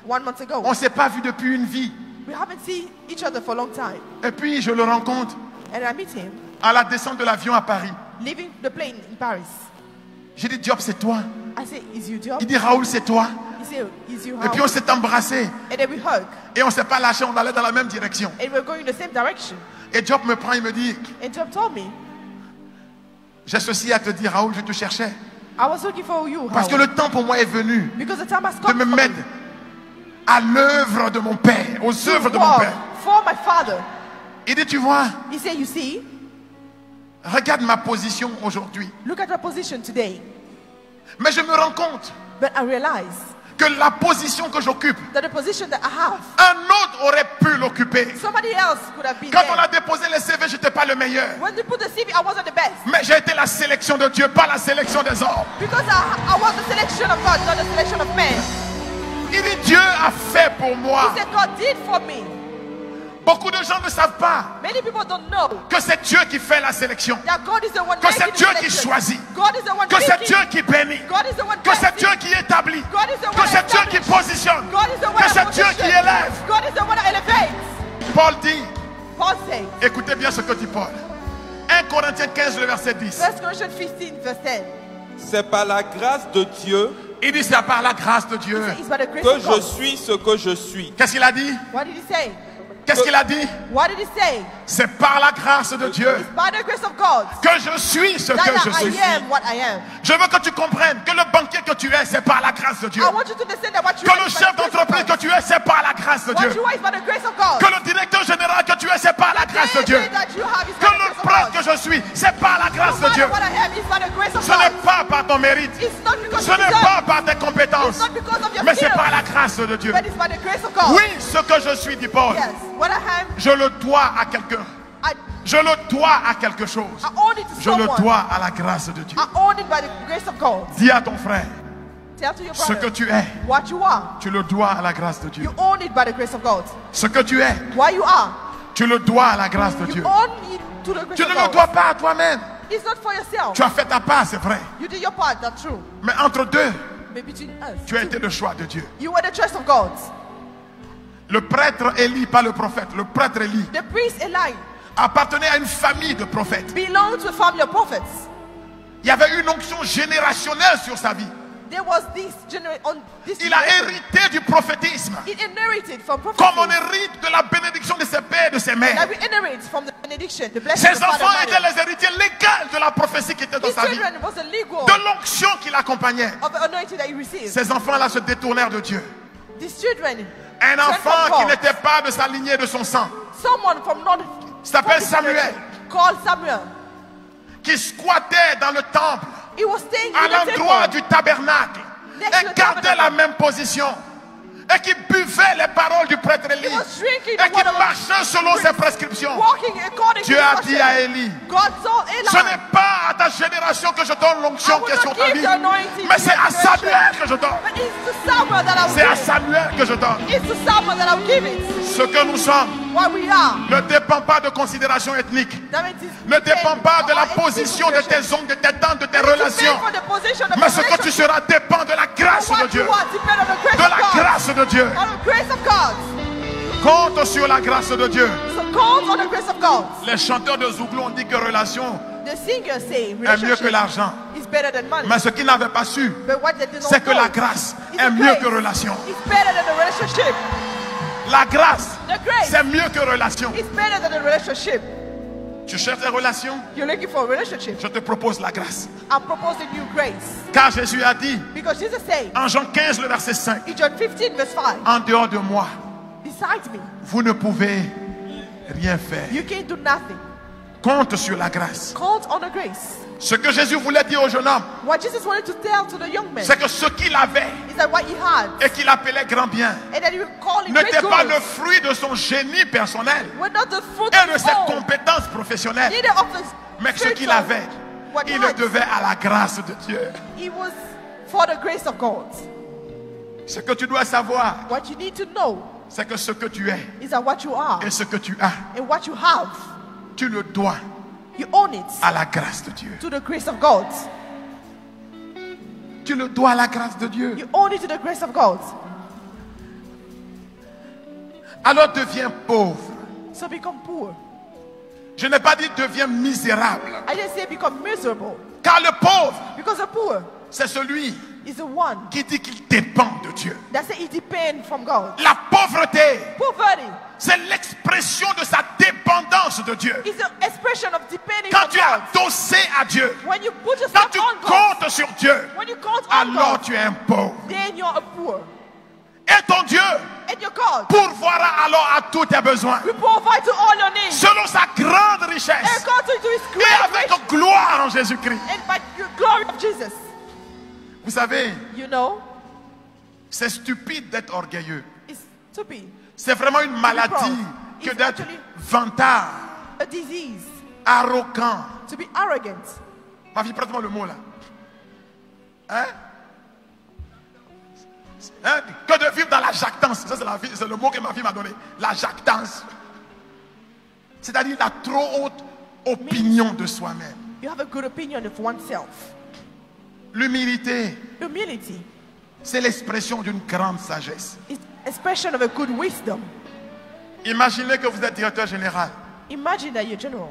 1 month ago. On ne s'est pas vu depuis une vie. We haven't seen each other for a long time. Et puis, je le rencontre And I meet him à la descente de l'avion à Paris. leaving the plane in Paris. J'ai dit, Diop, c'est toi. I say, is you Diop? Il dit, Raoul, c'est toi. He said, is you Et puis, on s'est embrassés. And then we hug. Et on ne s'est pas lâché, on allait dans la même direction. And we're going in the same direction. Et Diop me prend, il me dit, And Diop told me, j'ai ceci à te dire, Raoul, je te cherchais. I was looking for you, Parce que Howard. le temps pour moi est venu Because the time has de come me for mettre me à l'œuvre de mon père, aux to œuvres de mon walk père. for my father. Il dit, tu vois, He said, you see, regarde ma position aujourd'hui. look at your position today. Mais je me rends compte But I realize que la position que j'occupe, that the position that I have, un autre aurait pu l'occuper. somebody else could have been Quand on there. a déposé les CV, je n'étais pas le meilleur. When they put the CV, I wasn't the best. Mais j'ai été la sélection de Dieu, pas la sélection des hommes. Because I was the selection of God, not the selection of man. Il dit, Dieu a fait pour moi. He said, God did for me. Beaucoup de gens ne savent pas Many people don't know que c'est Dieu qui fait la sélection. that God is the one Que making c'est the Dieu qui selection. choisit. God is the one Que c'est making. Dieu qui bénit. God is the one Que c'est blessing. Dieu qui établit. God is the Que one c'est Dieu qui establish. positionne. God is the one Que c'est that Dieu qui positions. élève. God is the one that elevates. Paul dit, Paul says, écoutez bien ce que dit Paul. 1 Corinthiens 15, le verset 10. 1 Corinthians 15, verse 10. C'est par la grâce de Dieu Il dit, c'est par la grâce de Dieu. It's by the grace que of je God. suis ce que je suis. Qu'est-ce qu'il a dit? What did he say? Qu'est-ce qu'il a dit? What did he say? C'est par la grâce de Dieu It's by the grace of God que je suis ce que that je suis. I am what I am. Je veux que tu comprennes que le banquier que tu es, c'est par la grâce de Dieu. I want you to understand that what you Que are le is by chef the grace of d'entreprise God. que tu es, c'est par la grâce de What Dieu. you are is by the grace of God. Que le directeur général que tu es, c'est par la grâce de Dieu. Everything that you have is Que by the le grace of prêtre God. que je suis, c'est par la grâce No de Dieu. matter what I have, it's by the grace of Ce n'est God. pas par ton mérite. It's not because Ce of n'est your pas par tes compétences. It's not because of your Mais c'est skills, par la grâce de Dieu. but it's by the grace of God. Oui, ce que je suis, dit Paul, Yes, what I have, je le dois à quelqu'un. I Je le dois à quelque chose. own it to Je le someone. dois à la grâce de Dieu. I own it by the grace of God. Dis à ton frère, Tell to your ce que brother tu es, what you are. tu le dois à la grâce de Dieu. You own it by the grace of God. Ce que tu es, What you are, tu le dois à la grâce de you Dieu. own it to the grace Tu of ne le God. dois pas à toi-même. It's not for yourself. Tu as fait ta part, c'est vrai. You did your part, that's true. Mais entre deux, But between us, tu as été le choix de Dieu. you were the choice of God. Le prêtre Élie, pas le prophète, le prêtre Élie The priest Eli appartenait à une famille de prophètes. belonged to a family of prophets. Il y avait une onction générationnelle sur sa vie. There was this Il a hérité du prophétisme. It inherited from prophecy. Comme on hérite de la bénédiction de ses pères et de ses mères. That we inherit from the benediction, the blessing Ses of the Father enfants and étaient Mother. les héritiers légaux de la prophétie qui était dans His sa vie. children was the legal De l'onction qui l'accompagnait. of the anointing that he received. Ces enfants-là se détournèrent de Dieu. These children, Un sent from enfant qui God. n'était pas de sa lignée, de son sang, Someone from not s'appelle Samuel, called Samuel. qui squattait dans le temple, He was staying à in the l'endroit temple. du tabernacle, Next to et the gardait tabernacle. la même position, et qui buvait les paroles du prêtre Élie, He was drinking et the qui word of marchait selon ses prescriptions. Walking according Dieu to a his dit à instruction. Élie, God told ce Eli, n'est pas à ta génération que je donne l'onction I will qui est sur not ta give vie, the anointing mais to c'est your à Samuel generation. que je donne. But it's to Samuel that I will C'est à give it. Samuel que je donne. It's to Samuel that I will give it. Ce que nous sommes What we are. ne dépend pas de considération ethnique, That means it's ne dépend pas de la our position de tes situation. ongles, de tes dents, de tes It's relations. for the position of Mais ce que tu relationship. seras dépend de la grâce What de Dieu. you want depend on the grace De of la God. grâce de Dieu. On the grace of God. Compte sur la grâce de Dieu. So count on the grace of God. Les chanteurs de Zouglou ont dit que relation The singers say est mieux que relationship l'argent. is better than money. Mais ce qu'ils n'avaient pas su, But what they did not c'est que know la grâce is est the mieux grace que relation. is better than the relationship. La grâce, The grace c'est mieux que relation. is better than the relationship. Tu cherches des relations? You're looking for a relationship. Je te propose la grâce. I'm proposing you grace. Car Jésus a dit Because Jesus said en Jean 15, le verset 5, in John 15 verse 5, en dehors de moi, besides me, vous ne pouvez rien faire. you can't do nothing. Compte sur la grâce. Count on the grace. Ce que Jésus voulait dire au jeune homme, What Jesus wanted to tell to the young man c'est que ce qu'il avait is that what he had, et qu'il appelait grand bien and that he would call it n'était great pas good, le fruit de son génie personnel were not the fruit et de of his ses own, compétences professionnelles, neither of his mais que ce qu'il spiritual, avait, what he il le had. devait à la grâce de Dieu. It was for the grace of God. Ce que tu dois savoir, What you need to know c'est que ce que tu es is that what you are et ce que tu as, and what you have, tu le dois you own it à la grâce de Dieu. to the grace of God. Tu le dois à la grâce de Dieu. You own it to the grace of God. Alors deviens pauvre. So become poor. Je n'ai pas dit deviens misérable. I didn't say become miserable, Car le pauvre, because the poor c'est celui is the one qui dit qu'il dépend de Dieu. that says he depends from God. La pauvreté, Poverty c'est l'expression de sa dépendance de Dieu. is the expression of depending Quand on tu es God. adossé à Dieu, When you put quand yourself tu on God, comptes sur Dieu, when you count on alors God, tu es un pauvre. then you're a poor. Et ton Dieu And your God pourvoira alors à tous tes besoins, will provide to all your needs. selon sa grande richesse According to his et great avec riches gloire en Jésus-Christ. and by the glory of Jesus. Vous savez, You know, c'est stupide d'être orgueilleux. it's stupid. C'est vraiment une maladie que It's d'être actually- vantard, A disease arrogant. to be arrogant. Ma fille, prête-moi le mot là. Hein? Hein? Que de vivre dans la jactance. Ça, c'est le mot que ma fille m'a donné. La jactance. C'est-à-dire la trop haute opinion de soi-même. You have a good opinion of oneself. L'humilité, Humility c'est l'expression d'une grande sagesse. is expression of a good wisdom. Imaginez que vous êtes directeur général. Imagine that you're general.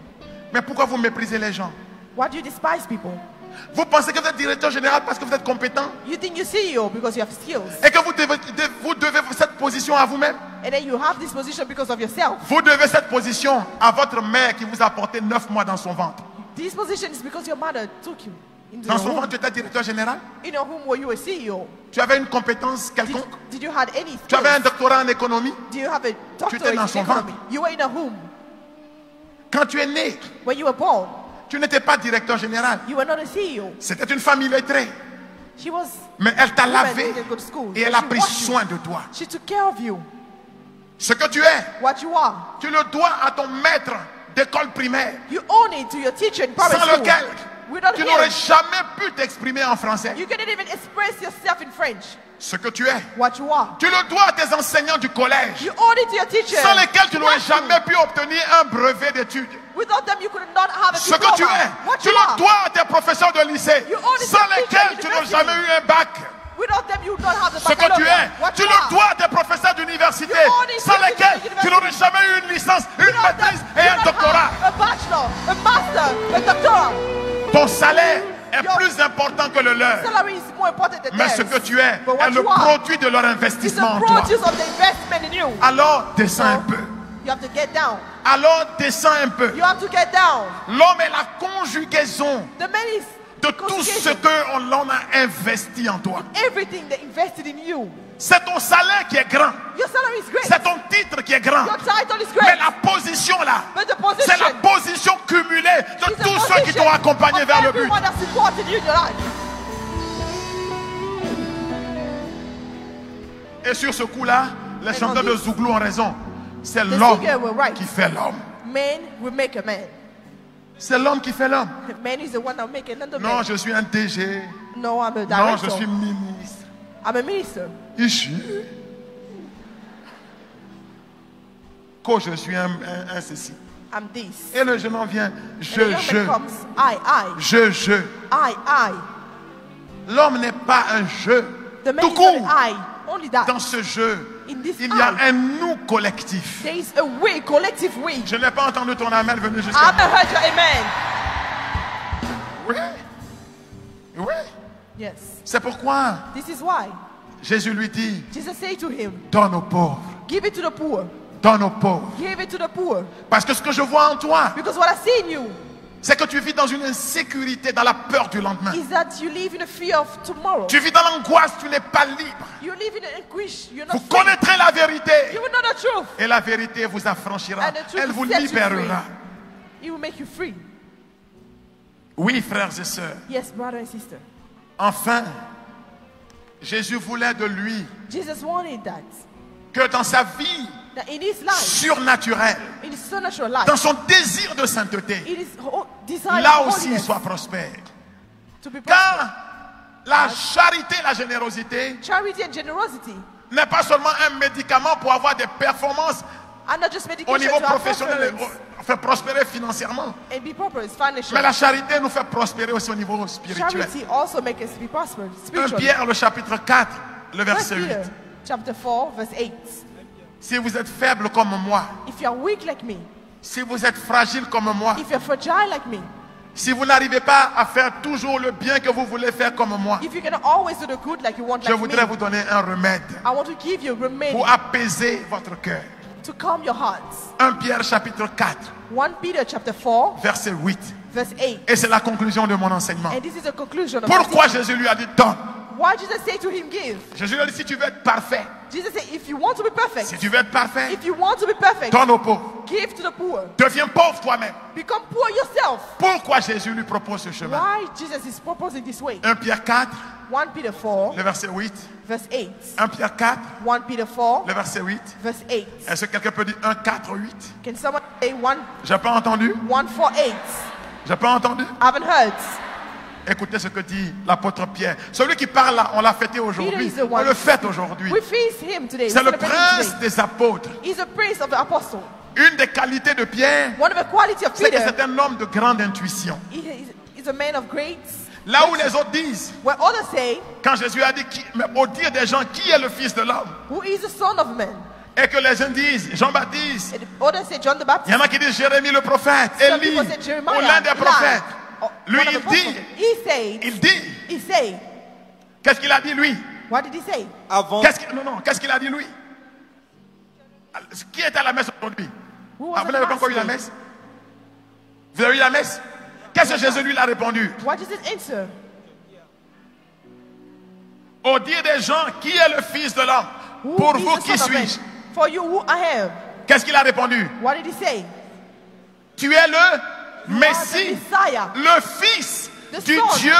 Mais pourquoi vous méprisez les gens? Why do you despise people? Vous pensez que vous êtes directeur général parce que vous êtes compétent You think you're CEO because you have skills. et que vous devez cette position à vous-même? And then you have this position because of yourself. Vous devez cette position à votre mère qui vous a porté 9 mois dans son ventre. This position is because your mother took you into Dans your son ventre, womb. tu étais directeur général. In your womb were you a CEO? Tu avais une compétence Did, quelconque. did you have any Tu avais un skills? doctorat en économie. Do you have a étais doctorate dans in son economy? ventre. You were in a womb. Quand tu es né, When you were born, tu n'étais pas directeur général. you were not a CEO. C'était une famille lettrée. She was Mais elle t'a woman lavé in a good school. et elle But a she pris washed you. soin de toi. She took care of you. Ce que tu es, What you are. tu le dois à ton maître d'école primaire, You own it to your teacher in primary sans school. lequel Without tu him, n'aurais jamais pu t'exprimer en français. you cannot even express yourself in French. Ce que tu es, What you are. tu le dois à tes enseignants du collège, You own it to your teacher. sans lesquels tu n'aurais What you- jamais pu obtenir un brevet d'études. Without them, you could not have a Ce que diploma. tu es, What tu you le are. dois à tes professeurs de lycée, You own it sans to teachers lesquels at tu n'as university. jamais eu un bac. Without them, you would not have the Ce que tu baccalaureate. es, What tu you le are. dois à tes professeurs d'université, You own it sans to lesquels teachers at tu n'aurais jamais eu une licence, une Without them, maîtrise et you un don't doctorat. have a bachelor, a master, a doctorate. Ton salaire est Your plus important que le leur. Salary is more important than Mais theirs. ce que tu es But what est le you are produit de leur is investissement the en toi. produce of the investment in you. Alors descends un peu. You have to get down. Alors descends un peu. You have to get down. L'homme est la conjugaison The man is de tout ce que l'on a investi en toi. everything they invested in you. C'est ton salaire qui est grand. Your salary is great. C'est ton titre qui est grand. Your title is Mais great. la position là, But the c'est la position position cumulée de is the tous ceux qui position t'ont accompagné of vers le but. everyone that supported you in your life. Et sur ce coup-là, les chanteurs de Zouglou ont raison. C'est The l'homme singer were right. qui fait l'homme. Man will make a man. C'est l'homme qui fait l'homme. Man is the one that will make another Non, man. je suis un DG. No, I'm a Non, je director. suis ministre. I'm a minister. Ici. Quand je suis un ceci. I'm this. Et le jeune homme vient. And the young man comes. I. Je. I. L'homme n'est pas un jeu. The man Tout is court. not an I. Only that. Dans ce jeu, In this il y a I, un nous collectif. there is a way, collective way. Je n'ai pas entendu ton amen venir I jusqu'à haven't moi. heard your amen. Oui. Oui. Yes. C'est pourquoi This is why Jésus lui dit, Jesus said to him, donne aux pauvres, give it to the poor. donne aux pauvres. Give it to the poor. Parce que ce que je vois en toi, Because what I see in you c'est que tu vis dans une insécurité, dans la peur du lendemain. is that you live in a fear of tomorrow. Tu vis dans l'angoisse, tu n'es pas libre. You live in an anguish. You're Vous not free. connaîtrez la vérité. You will know the truth. Et la vérité vous affranchira. And the truth Elle vous will set you libérera. free. It will make you free. Oui, frères et sœurs. Yes, brother and sister. Enfin, Jésus voulait de lui Jesus wanted that. que dans sa vie That in his life, surnaturelle, in his supernatural life, dans son désir de sainteté, in his desire là for aussi il holiness, soit prospère. to be prosperous. Car la charité, la générosité Charity and generosity n'est pas seulement un médicament pour avoir des performances are not just au medication niveau to have professionnel, performance fait prospérer financièrement. and be prosperous financially. Mais la charité nous fait prospérer aussi au niveau spirituel. Charity also makes us be prosperous 1 spiritually. Pierre, le chapitre 4, le 1 verset 8. Peter chapter 4 verse 8. Si vous êtes faible comme moi, If you are weak like me, si vous êtes fragile comme moi, if you're fragile like me, si vous n'arrivez pas à faire toujours le bien que vous voulez faire comme moi, if you can always do the good like you want je like me, voudrais vous donner un remède I want to give you remedy pour apaiser votre cœur. to calm your hearts. 1 Pierre chapitre 4, 1 Peter chapter 4 verset 8. verse 8. Et c'est la conclusion de mon enseignement. And this is the conclusion of Pourquoi my teaching. Jésus lui a dit donne? Why Jesus say to him, give? Jésus lui a dit si tu veux être parfait, Jesus said, if you want to be perfect, si tu veux être parfait, if you want to be perfect, donne aux pauvres. give to the poor. Deviens pauvre toi-même. Become poor yourself. Pourquoi Jésus lui propose ce chemin? Why Jesus is proposing this way? 1 Pierre 4, 1 Peter 4 le verset 8. verse 8. 1 Pierre 4, 1 Peter 4 le verset 8. verse 8. Est-ce que quelqu'un peut dire 1, 4, 8? Can someone say 1 J'ai pas entendu. 1 4 8? J'ai pas entendu. I haven't heard. Écoutez ce que dit l'apôtre Pierre. Celui qui parle là, on l'a fêté Peter aujourd'hui. is the On one. le fête aujourd'hui. We feast him today. C'est We le celebrate him prince today. des apôtres. He's a prince of the apostle. Une des qualités de Pierre, One of the qualities of c'est que Peter, c'est un homme de grande intuition. he's a man of great. Là où les autres disent, Where others say, quand Jésus a dit, mais au dire des gens, qui est le fils de l'homme? who is the son of man? Et que les uns disent, Jean-Baptiste. And the others say John the Il Baptist. y en a qui disent Jérémie le prophète, Some Élie, people say Jeremiah, ou l'un des Eli, prophètes. or Lui, one of il the dit, prophets. il dit, He say, qu'est-ce qu'il a dit lui? what did he say? Avant, Qu'est-ce qu'il a dit lui? Qui est à la messe aujourd'hui? Who was Ah, at vous n'avez the pas encore eu la mass? messe? Vous avez eu la messe? Qu'est-ce que Jésus lui a répondu? What does it answer? Au dire des gens, qui est le fils de l'homme? Who Pour is vous, the qui son of man? suis-je? For you, who I am. Qu'est-ce qu'il a répondu? What did he say? Tu es le You are Messie, the Messiah le fils The du son Dieu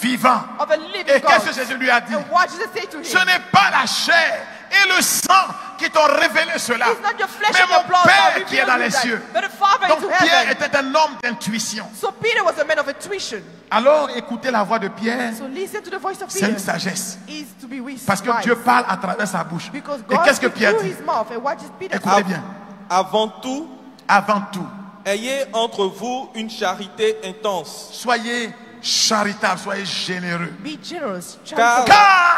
vivant. of a living Et God. qu'est-ce que Jésus lui a dit? And what did he say to Ce him? n'est pas la chair et le sang qui t'ont révélé cela, It's not your flesh mais and your mon blood that Père qui est revealed dans you les that, cieux. but the Father Donc into Pierre heaven. était un homme d'intuition. So Peter was a man of intuition. Alors écoutez la voix de Pierre, So listen to the voice of c'est Peter. une sagesse. Is to be wise. Parce que Dieu parle à travers sa bouche. Because Et God qu'est-ce que speaks Pierre through dit? his mouth. And what did Peter Écoutez say? bien. avant tout, Avant tout, ayez entre vous une charité intense. soyez charitables, soyez généreux. Be generous. Car- charitable, Car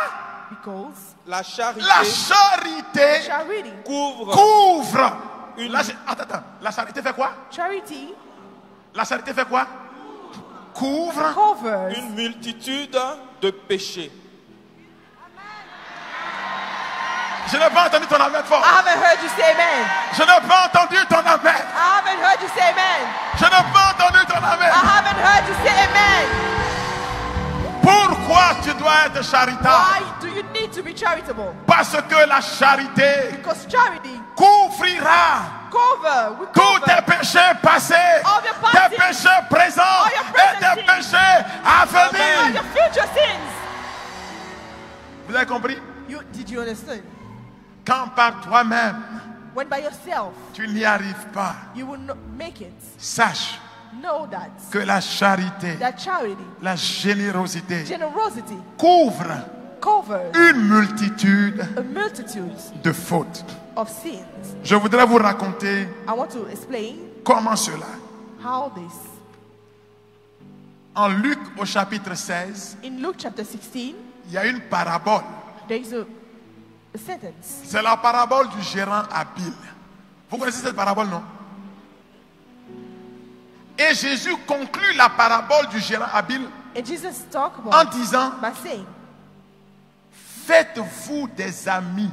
because La charité la charité charity, couvre. une... Attends. La charité fait quoi? charity La charité fait quoi? Couvre. covers une multitude de péchés. Je n'ai pas entendu ton amen fort. I haven't heard you say amen. Je n'ai pas entendu ton amen. I haven't heard you say amen. Je n'ai pas entendu ton I amen. haven't heard you say amen. Pourquoi tu dois être charitable? Why do you need to be charitable? Parce que la charité Because charity couvrira will tous tes cover péchés passés, all your past tes sins, péchés présents all your et present tes sins, péchés à all venir. your future sins. Vous avez compris? Did you understand? Quand par toi-même When by yourself tu n'y arrives pas, you will not make it, sache know that que la charité, that charity, la générosité generosity couvre covers une multitude a multitude de fautes. of sins. Je voudrais vous raconter I want to explain comment cela. how this. En Luc au chapitre 16, In Luke chapter 16, il y a une parabole. there is a sentence. C'est la parabole du gérant habile. Vous connaissez cette parabole, non? Et Jésus conclut la parabole du gérant habile And Jesus talked en about disant, by saying, faites-vous des amis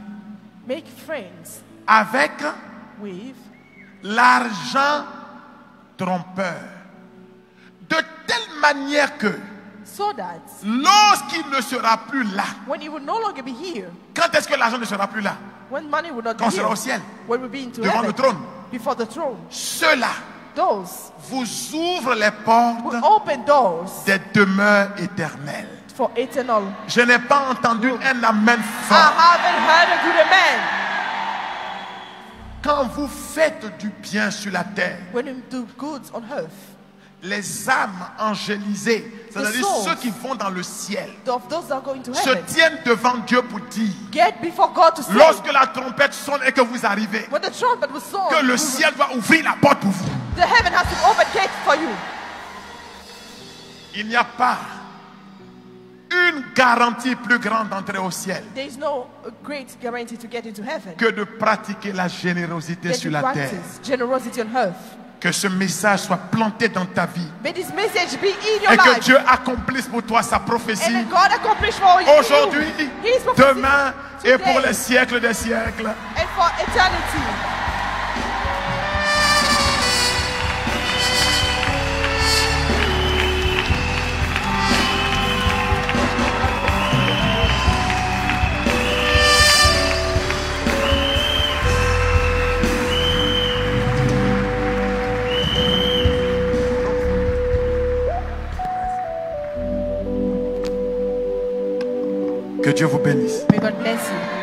make friends avec with l'argent trompeur. De telle manière que so that lorsqu'il ne sera plus là, when he will no longer be here, quand est-ce que l'argent ne sera plus là? when money will not Quand on be sera here, au ciel, when we'll be into devant heaven, le trône. before the throne, Ceux-là those vous ouvrent les portes will open doors des demeures éternelles. for eternal. Je n'ai pas entendu un amen I fort. haven't heard a good amen. Quand vous faites du bien sur la terre, When you do good on earth, les âmes angélisées, c'est-à-dire souls ceux qui vont dans le ciel, of those that are going to se heaven, tiennent devant Dieu pour dire, get before God to say, lorsque la trompette sonne et que vous arrivez, when the trumpet was sown, que le ciel doit ouvrir la porte pour vous. the heaven has to open gates for you. Il n'y a pas une garantie plus grande d'entrer au ciel There is no great guarantee to get into heaven que de pratiquer la générosité than sur to la terre. practice generosity on earth. Que ce message soit planté dans ta vie May this message be in your et que life. Dieu accomplisse pour toi sa And prophétie then God accomplish for you aujourd'hui, His prophecy demain et pour today les siècles des siècles. and for eternity. Que Dieu vous bénisse. May God bless you.